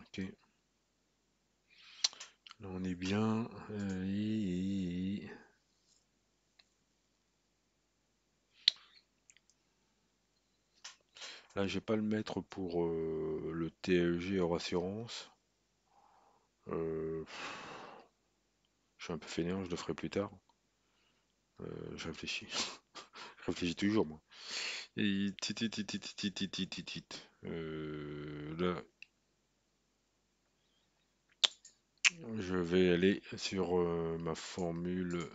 Ok. Là on est bien. Là je vais pas le mettre pour le TLG hors assurance. Euh, je suis un peu fainéant, je le ferai plus tard. Je réfléchis. Je réfléchis toujours moi. Et là, je vais aller sur ma formule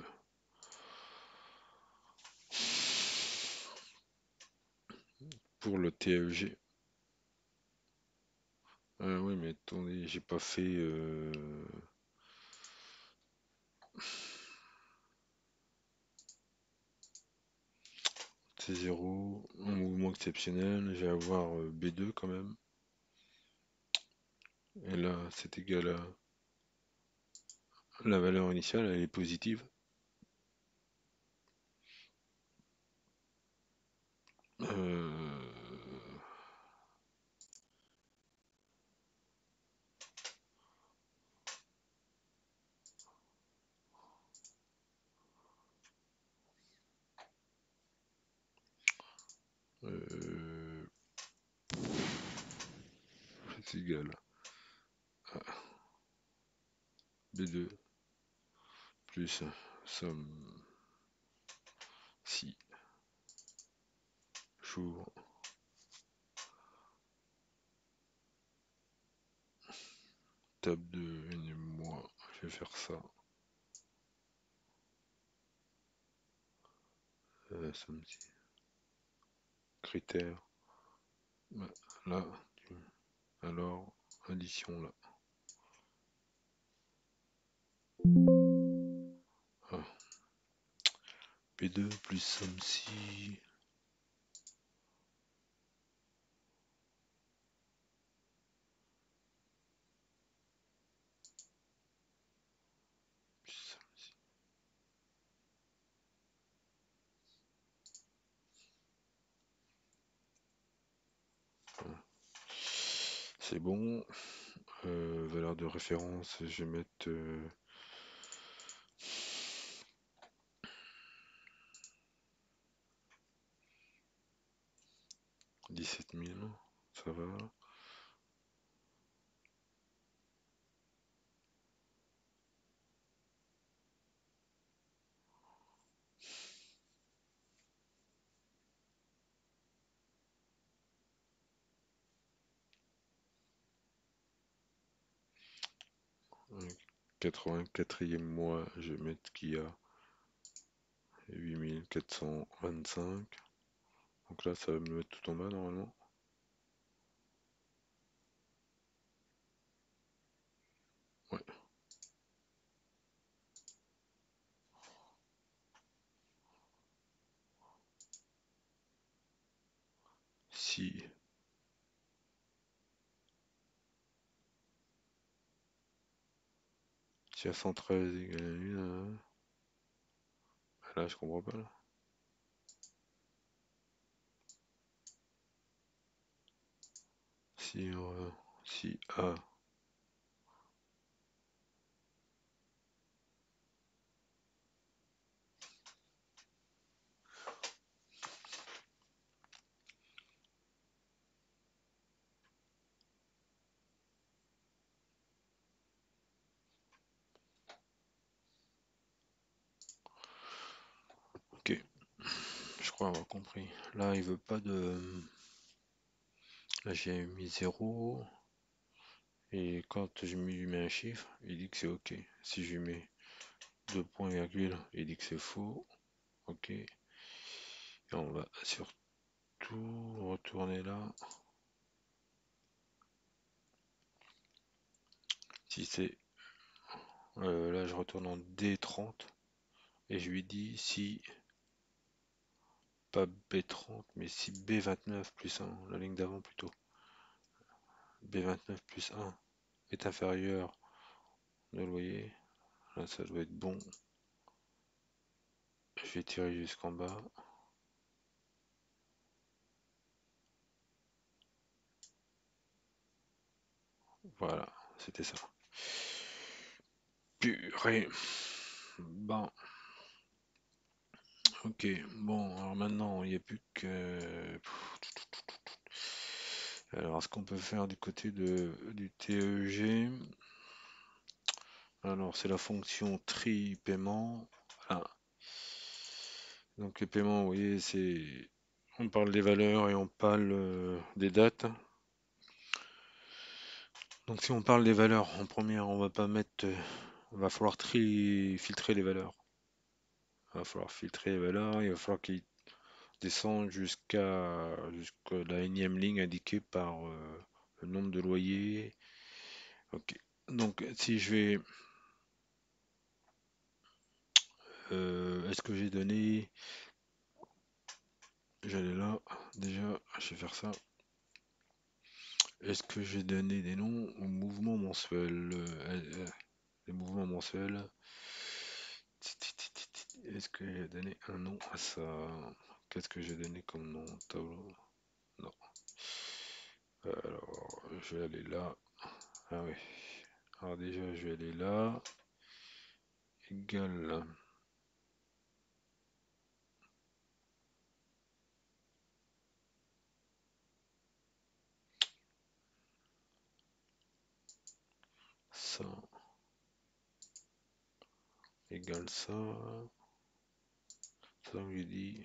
pour le TLG. Oui, mais attendez, j'ai pas fait T0, un mouvement exceptionnel. Je vais avoir B2 quand même. Et là, c'est égal à la valeur initiale, elle est positive. Euh, euh, c'est égal à B2 plus somme si jour table de mois. Je vais faire ça. Somme si critère. Bah, là, alors addition là. Ah, P2 plus somme si plus somme si. Voilà. C'est bon. Valeur de référence, je vais mettre 17 000, ça va. 84e mois, je vais mettre qu'il y a 8425. Donc là, ça va me mettre tout en bas normalement. Ouais. Si 113 égale à 1, là, je comprends pas là. Si A, ok, je crois avoir compris. Là, il veut pas de. Là, j'ai mis 0. Et quand je lui mets un chiffre, il dit que c'est ok. Si je lui mets Deux points virgule, il dit que c'est faux. Ok. Et on va surtout retourner là. Si c'est là, je retourne en D30 et je lui dis si pas B30, mais si B29 plus 1, la ligne d'avant plutôt. B29 plus 1 est inférieur au loyer. Là, ça doit être bon. Je vais tirer jusqu'en bas. Voilà, c'était ça. Purée. Bon, ok. Bon, alors maintenant, il n'y a plus que... Alors, ce qu'on peut faire du côté du TEG, alors c'est la fonction tri paiement. Voilà. Donc les paiements, vous voyez, c'est... On parle des valeurs et on parle des dates. Donc si on parle des valeurs, en première, on va pas mettre... on va falloir filtrer les valeurs. Il va falloir filtrer les valeurs, il va falloir qu'ils descendent jusqu'à la énième ligne indiquée par le nombre de loyers. Ok. Donc si je vais... est-ce que j'ai donné... J'allais là, déjà, je vais faire ça. Est-ce que j'ai donné des noms aux mouvements mensuels les mouvements mensuels. Est-ce que j'ai donné un nom à ça? Qu'est-ce que j'ai donné comme nom? Tableau? Non. Alors, je vais aller là. Ah oui. Alors déjà, je vais aller là. Égal ça. Égal ça. Ça, on lui dit.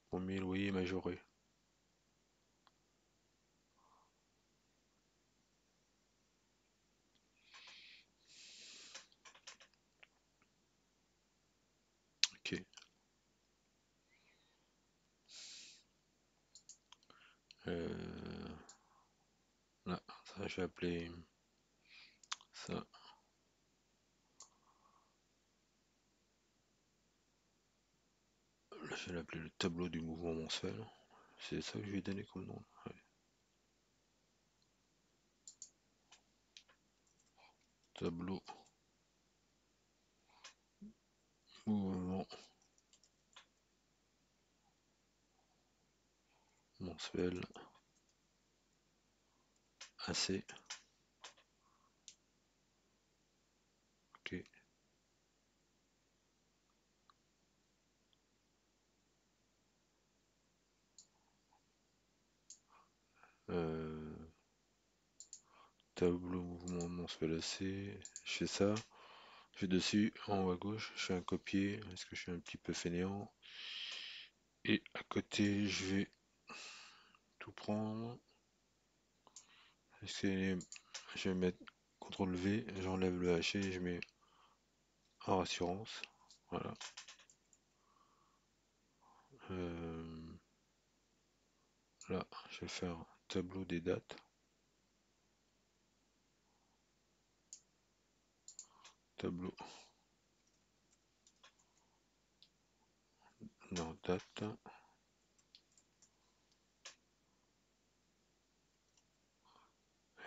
Premier loyer majoré. Ok. Euh, Là, ça, je vais appeler ça. Là, je vais l'appeler le tableau du mouvement mensuel. C'est ça que je lui ai donné comme nom. Ouais. Tableau mouvement mensuel AC. Ok. Euh, Tableau mouvement mensuel AC. Je fais ça. Je vais dessus, en haut à gauche, je fais un copier. Est-ce que je suis un petit peu fainéant? Et à côté, je vais tout prendre. Je vais mettre CTRL V, j'enlève le haché et je mets en assurance. Voilà. Euh, Là, je vais faire tableau des dates. Tableau. Non, date.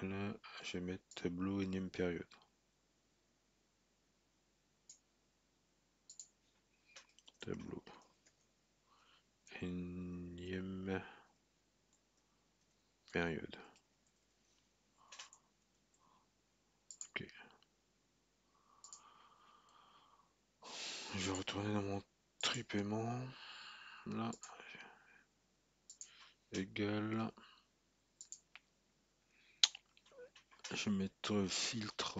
Et là, je vais mettre tableau énième période. Tableau énième période. Ok. Je vais retourner dans mon tri-paiement. Là, égal. Je vais mettre filtre.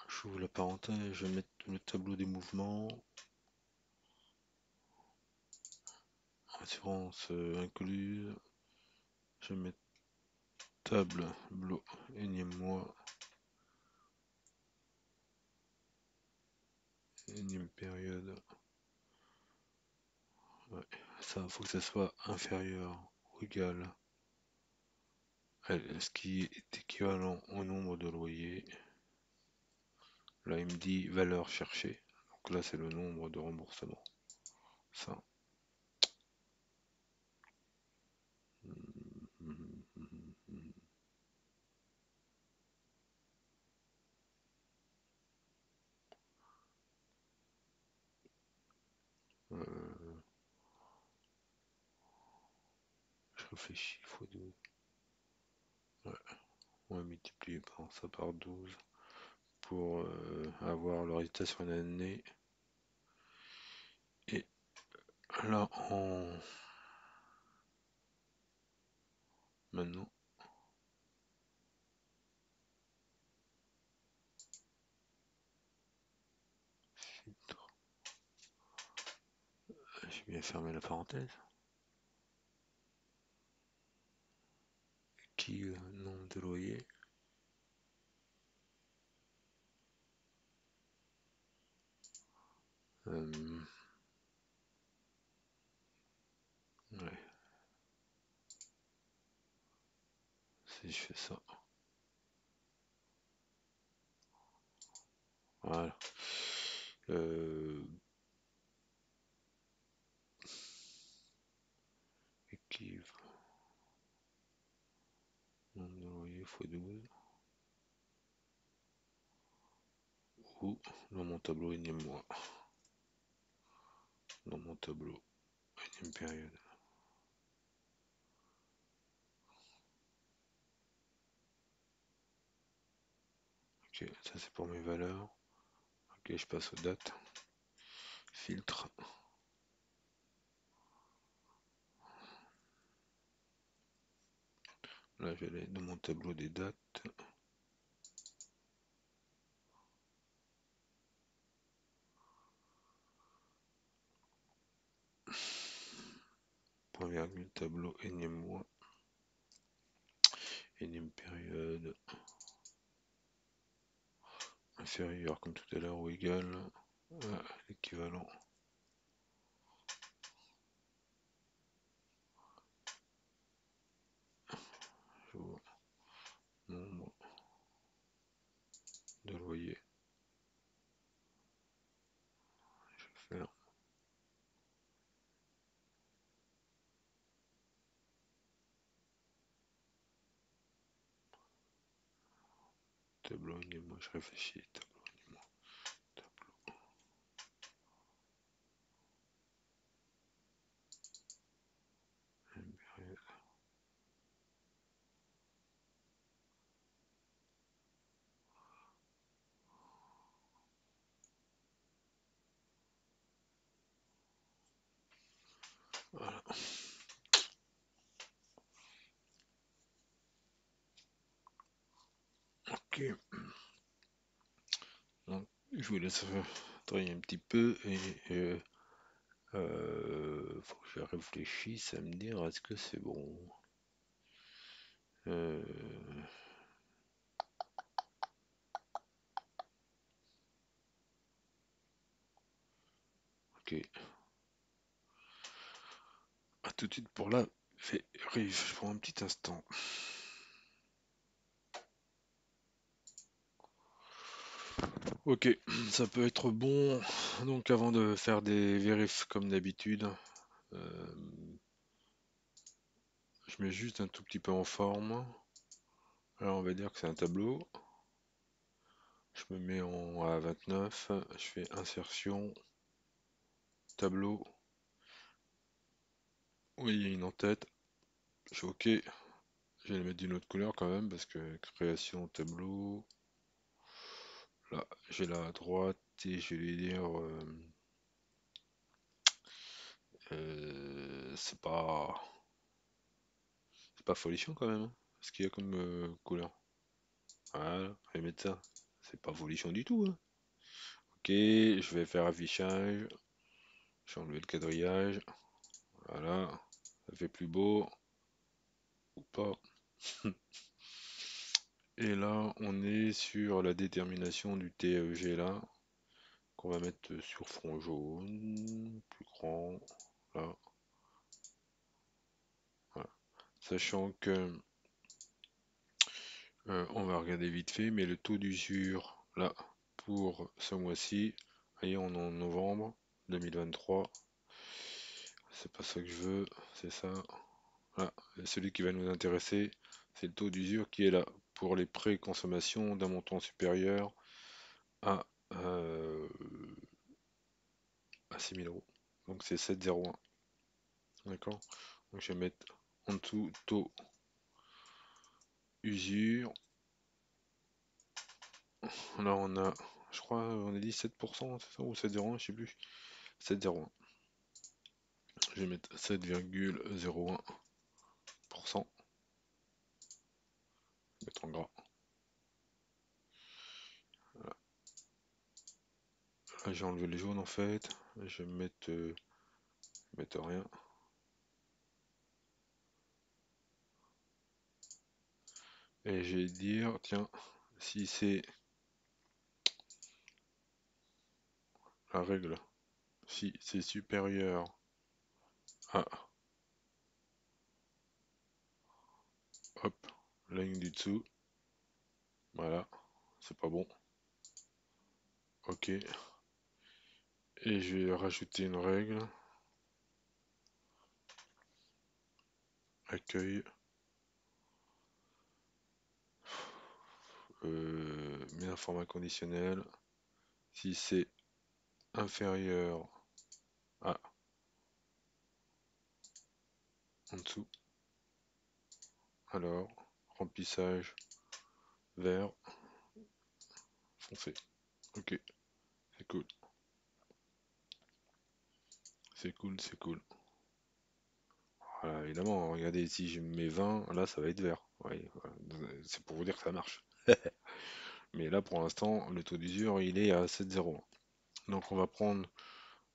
J'ouvre la parenthèse. Je vais mettre le tableau des mouvements. Assurance incluse. Je vais mettre tableau, énième mois, énième période. Ouais, ça, faut que ça soit inférieur ou égal à ce qui est équivalent au nombre de loyers. Là, il me dit valeur cherchée. Donc là, c'est le nombre de remboursements. Ça. Euh, je réfléchis, il faut 12. Ouais, on va multiplier par ça par 12 pour avoir le résultat sur une année. Et là, maintenant, j'ai bien fermé la parenthèse. Qui nombre de loyers. Euh, ouais, si je fais ça. Voilà. Euh, Équive. Nombre de loyers x 12. Ou dans mon tableau énième mois. Dans mon tableau énième période. Ok, ça c'est pour mes valeurs. Ok, je passe aux dates. Filtre. Là, j'allais dans mon tableau des dates. Point virgule, tableau énième mois. Énième période. Inférieur comme tout à l'heure ou égal à l'équivalent. Jour. Nombre de loyers. Je vais faire tableau énième mois. Je réfléchis. Tableau énième mois. Tableau énième période. Voilà. Ok. Donc, je vous laisse travailler un petit peu et faut que je réfléchisse à me dire est-ce que c'est bon. Euh, ok. À tout de suite pour la vérif. Je prends un petit instant. Ok, ça peut être bon. Donc avant de faire des vérifs comme d'habitude, euh, je mets juste un tout petit peu en forme. Alors on va dire que c'est un tableau. Je me mets en à 29. Je fais insertion, tableau. Oui, il y a une en-tête. Je fais OK. Je vais le mettre d'une autre couleur quand même parce que création tableau. Là, j'ai la droite et je vais dire c'est pas folichon quand même, hein, ce qu'il y a comme couleur. Voilà, je vais mettre ça. C'est pas folichon du tout, hein. Ok, je vais faire affichage. Je vais enlever le quadrillage. Voilà, ça fait plus beau ou pas. Et là, on est sur la détermination du TEG là, qu'on va mettre sur fond jaune, plus grand, là, voilà. Sachant que, on va regarder vite fait, mais le taux d'usure, là, pour ce mois-ci, voyez, on est en novembre 2023, c'est pas ça que je veux, c'est ça. Voilà. Et celui qui va nous intéresser, c'est le taux d'usure qui est là, pour les pré-consommations d'un montant supérieur à, euh, à 6 000 euros. Donc c'est 7,01. D'accord? Donc je vais mettre en dessous taux usure. Là on a, je crois, on a dit 7%, c'est ça? Ou 7,01, je sais plus. 7,01. Je vais mettre 7,01%. Mettre en gras. Là j'ai enlevé les jaunes en fait. Je vais mettre rien. Et je vais dire, tiens, si c'est la règle, si c'est supérieur à, hop, la ligne du dessous, voilà, c'est pas bon, ok, et je vais rajouter une règle, accueil, mes informes inconditionnels, si c'est inférieur à, en dessous, alors, remplissage vert, foncé, ok, c'est cool, c'est cool, c'est cool. Voilà, évidemment, regardez, si je mets 20, là ça va être vert. Ouais, voilà. C'est pour vous dire que ça marche. Mais là pour l'instant, le taux d'usure il est à 7,01. Donc on va prendre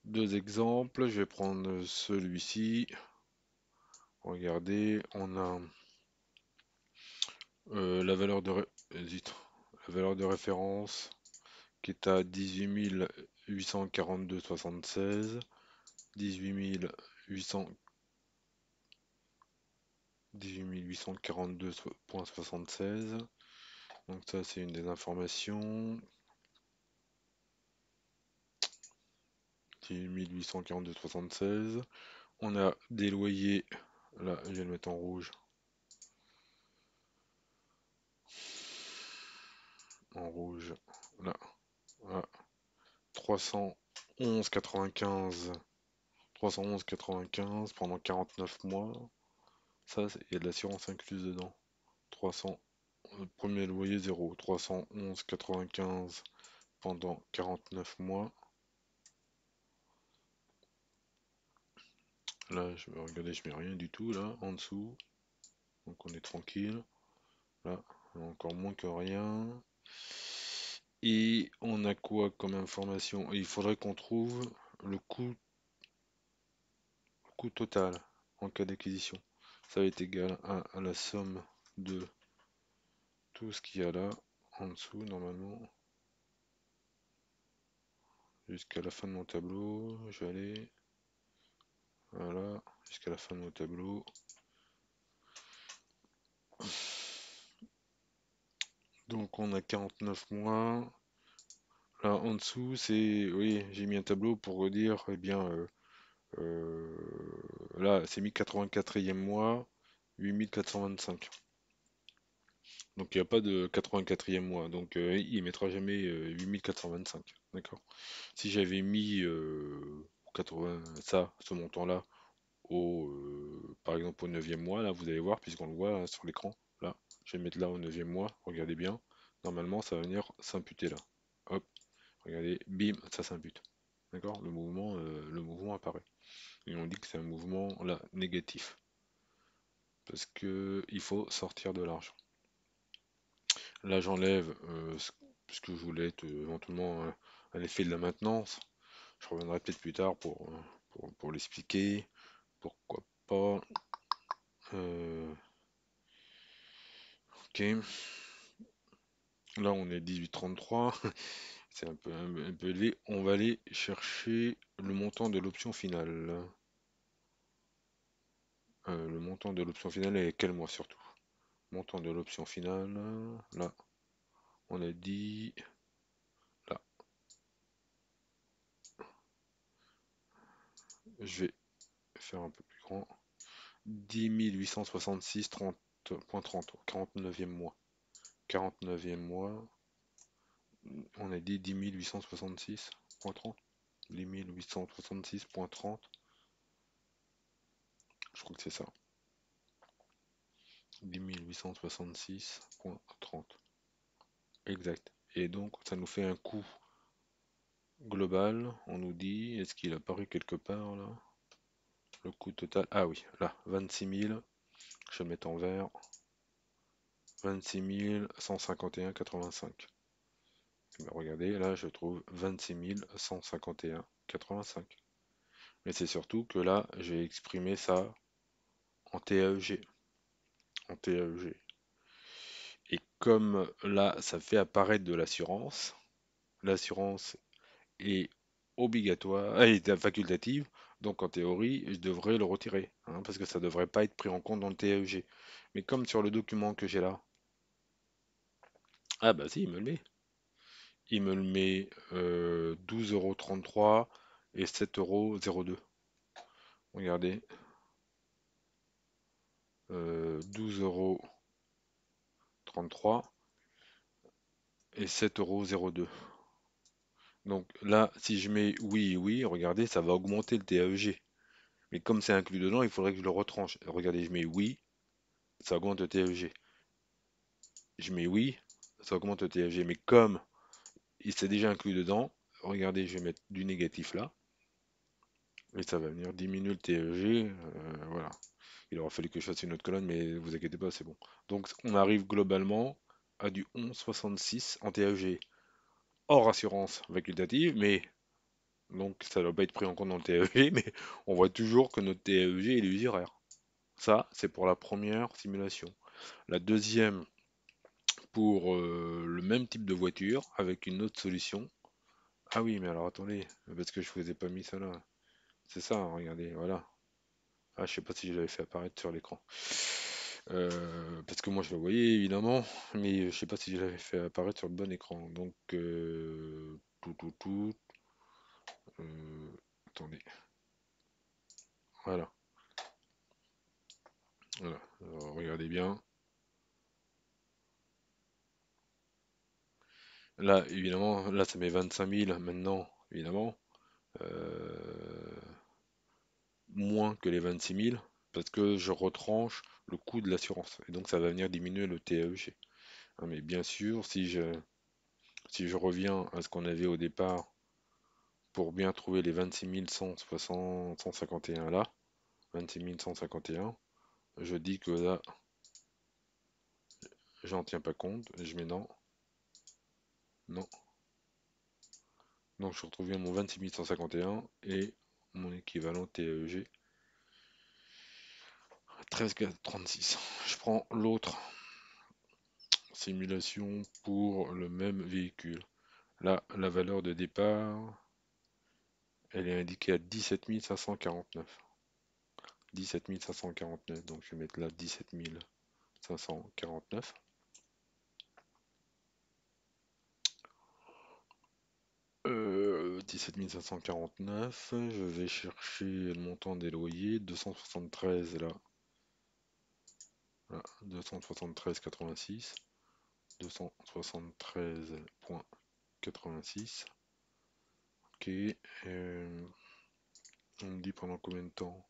deux exemples. Je vais prendre celui-ci. Regardez, on a la valeur zut, la valeur de référence qui est à 18 842,76, 18 842,76. Donc ça c'est une des informations. 1842,76. On a des loyers, là je vais le mettre en rouge, là, voilà. 311,95, 311,95 pendant 49 mois. Ça, il y a de l'assurance incluse dedans. 300, premier loyer 0, 311,95 pendant 49 mois. Là, je vais regarder, je mets rien du tout là, en dessous. Donc on est tranquille. Là, encore moins que rien. Et on a quoi comme information? Il faudrait qu'on trouve le coût total en cas d'acquisition. Ça va être égal à la somme de tout ce qu'il y a là en dessous normalement. Jusqu'à la fin de mon tableau, je vais aller, voilà, jusqu'à la fin de mon tableau. Donc on a 49 mois. Là en dessous, c'est, oui, j'ai mis un tableau pour dire, eh bien, euh, là c'est mis 84e mois, 8425. Donc il n'y a pas de 84e mois, donc il mettra jamais 8425, d'accord? Si j'avais mis 80, ça, ce montant-là, par exemple au 9e mois, là vous allez voir, puisqu'on le voit là, sur l'écran, là, je vais le mettre là au 9e mois, regardez bien, normalement ça va venir s'imputer là. Hop, regardez, bim, ça s'impute. D'accord? Le mouvement apparaît. Et on dit que c'est un mouvement là négatif. Parce que il faut sortir de l'argent. Là, j'enlève ce que je voulais être éventuellement un effet de la maintenance. Je reviendrai peut-être plus tard pour l'expliquer. Pourquoi pas. Ok. Là, on est 18,33. C'est un peu élevé. On va aller chercher le montant de l'option finale. Le montant de l'option finale est quel mois surtout? Montant de l'option finale. Là, on a dit. Là, je vais faire un peu plus grand. 10 866 30.30. 49e mois. 49e mois. On a dit 10 866.30. 10 866.30. Je crois que c'est ça. 10 866.30. Exact. Et donc, ça nous fait un coût global. On nous dit, est-ce qu'il apparaît quelque part là? Le coût total. Ah oui, là, 26 000. Je vais le mettre en vert. 26 151,85. Regardez, là, je trouve 26 151,85. Mais c'est surtout que là, j'ai exprimé ça en TAEG. En TAEG. Et comme là, ça fait apparaître de l'assurance est obligatoire, est facultative, donc en théorie, je devrais le retirer, hein, parce que ça ne devrait pas être pris en compte dans le TAEG. Mais comme sur le document que j'ai là, ah bah si, il me le met. Il me le met 12,33 € et 7,02 €. Regardez, 12,33 € et 7,02 €. Donc là, si je mets oui, oui, regardez, ça va augmenter le TAEG. Mais comme c'est inclus dedans, il faudrait que je le retranche. Regardez, je mets oui, ça augmente le TAEG. Je mets oui, ça augmente le TAG. Mais comme il s'est déjà inclus dedans, regardez, je vais mettre du négatif là, et ça va venir diminuer le TAG. Voilà. Il aura fallu que je fasse une autre colonne, mais vous inquiétez pas, c'est bon. Donc on arrive globalement à du 11,66 en TAG hors assurance facultative, mais donc ça ne doit pas être pris en compte dans le TAG, mais on voit toujours que notre TAG est usuraire. Ça, c'est pour la première simulation. La deuxième, pour le même type de voiture, avec une autre solution. Ah oui, mais alors attendez, parce que je vous ai pas mis ça là. C'est ça, hein, regardez, voilà. Ah, je sais pas si je l'avais fait apparaître sur l'écran. Parce que moi je le voyais évidemment, mais je sais pas si je l'avais fait apparaître sur le bon écran. Donc, tout. Attendez, voilà. Voilà. Alors, regardez bien. Là, évidemment, là ça met 25 000 maintenant, évidemment. Euh, Moins que les 26 000 parce que je retranche le coût de l'assurance et donc ça va venir diminuer le TAEG. Hein, mais bien sûr, si je reviens à ce qu'on avait au départ pour bien trouver les 26 151 là, 26 151, je dis que là, j'en tiens pas compte, je mets non, non. Donc je retrouve bien mon 26 151 et mon équivalent TAEG 13,36. Je prends l'autre simulation pour le même véhicule. Là, la valeur de départ, elle est indiquée à 17 549. 17 549, donc je vais mettre là 17 549. 17 549, je vais chercher le montant des loyers, 273 là, voilà, 273,86, 273,86, ok, on me dit pendant combien de temps?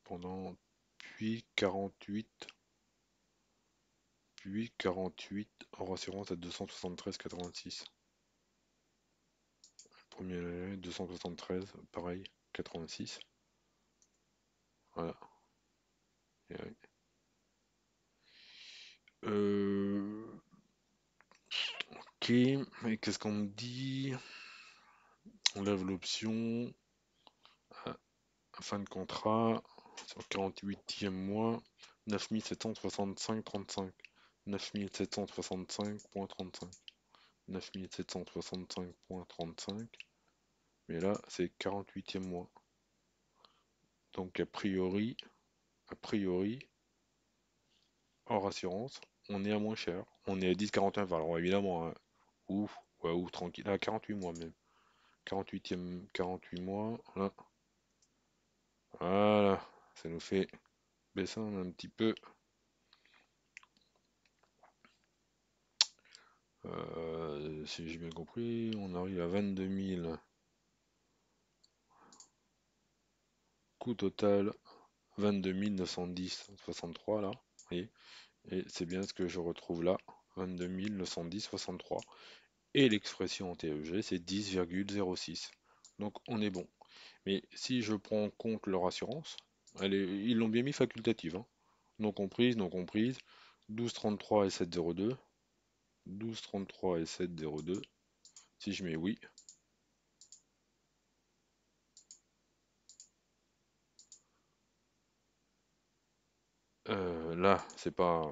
Pendant puis 48 hors assurance à 273,86. Premier année, 273, pareil, 86. Voilà. Et ouais. Ok, et qu'est-ce qu'on me dit? On lève l'option à fin de contrat sur 48e mois, 9 765,35. 9765.35. 9765.35. Mais là, c'est 48e mois. Donc a priori, hors assurance, on est à moins cher. On est à 10,41. Enfin, alors évidemment, hein, ouf, ouais, ouf, tranquille. À 48 mois même. 48 mois. Là, voilà. Ça nous fait baisser un petit peu. Si j'ai bien compris, on arrive à 22 000. Coût total 22 910,63 là. Vous voyez. Et c'est bien ce que je retrouve là. 22 910,63. Et l'expression en TEG, c'est 10,06. Donc on est bon. Mais si je prends en compte leur assurance, ils l'ont bien mis facultative, hein. Non comprise, non comprise. 12,33 et 7,02. 12,33 et 7,02. Si je mets oui, là, c'est pas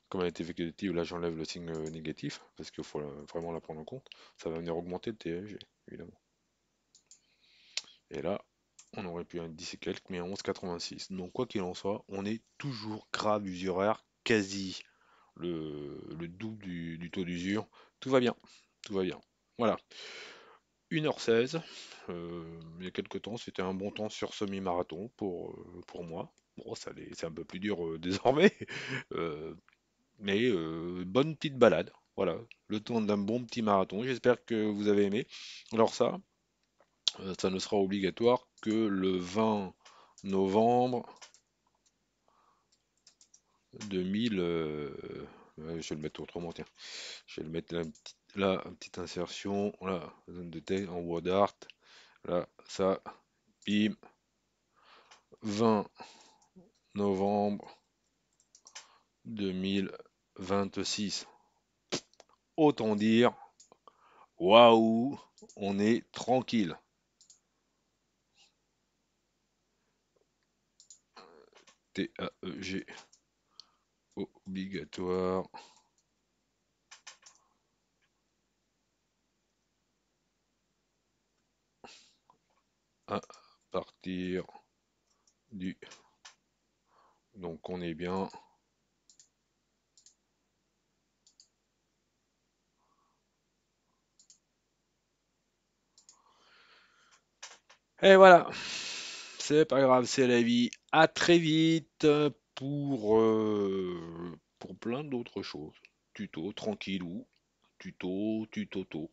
comme elle était facultative, là j'enlève le signe négatif, parce qu'il faut vraiment la prendre en compte. Ça va venir augmenter le TSG, évidemment. Et là, on aurait pu un 10 et quelques, mais 11,86. Donc quoi qu'il en soit, on est toujours grave usuraire, quasi le double du taux d'usure. Tout va bien, tout va bien. Voilà, 1h16. Il y a quelques temps, c'était un bon temps sur semi-marathon pour moi. Bon, c'est un peu plus dur désormais, euh, mais bonne petite balade. Voilà, le temps d'un bon petit marathon. J'espère que vous avez aimé. Alors ça ne sera obligatoire que le 20 novembre 2000. Je vais le mettre autrement, tiens. Je vais le mettre là, une petite insertion. Là, zone de texte en word art. Là, ça, bim, 20 novembre 2026. Autant dire, waouh, on est tranquille. TAEG obligatoire à partir du. Donc on est bien. Et voilà, c'est pas grave, c'est la vie. À très vite pour plein d'autres choses. Tuto, tranquillou. Tuto, tutoto.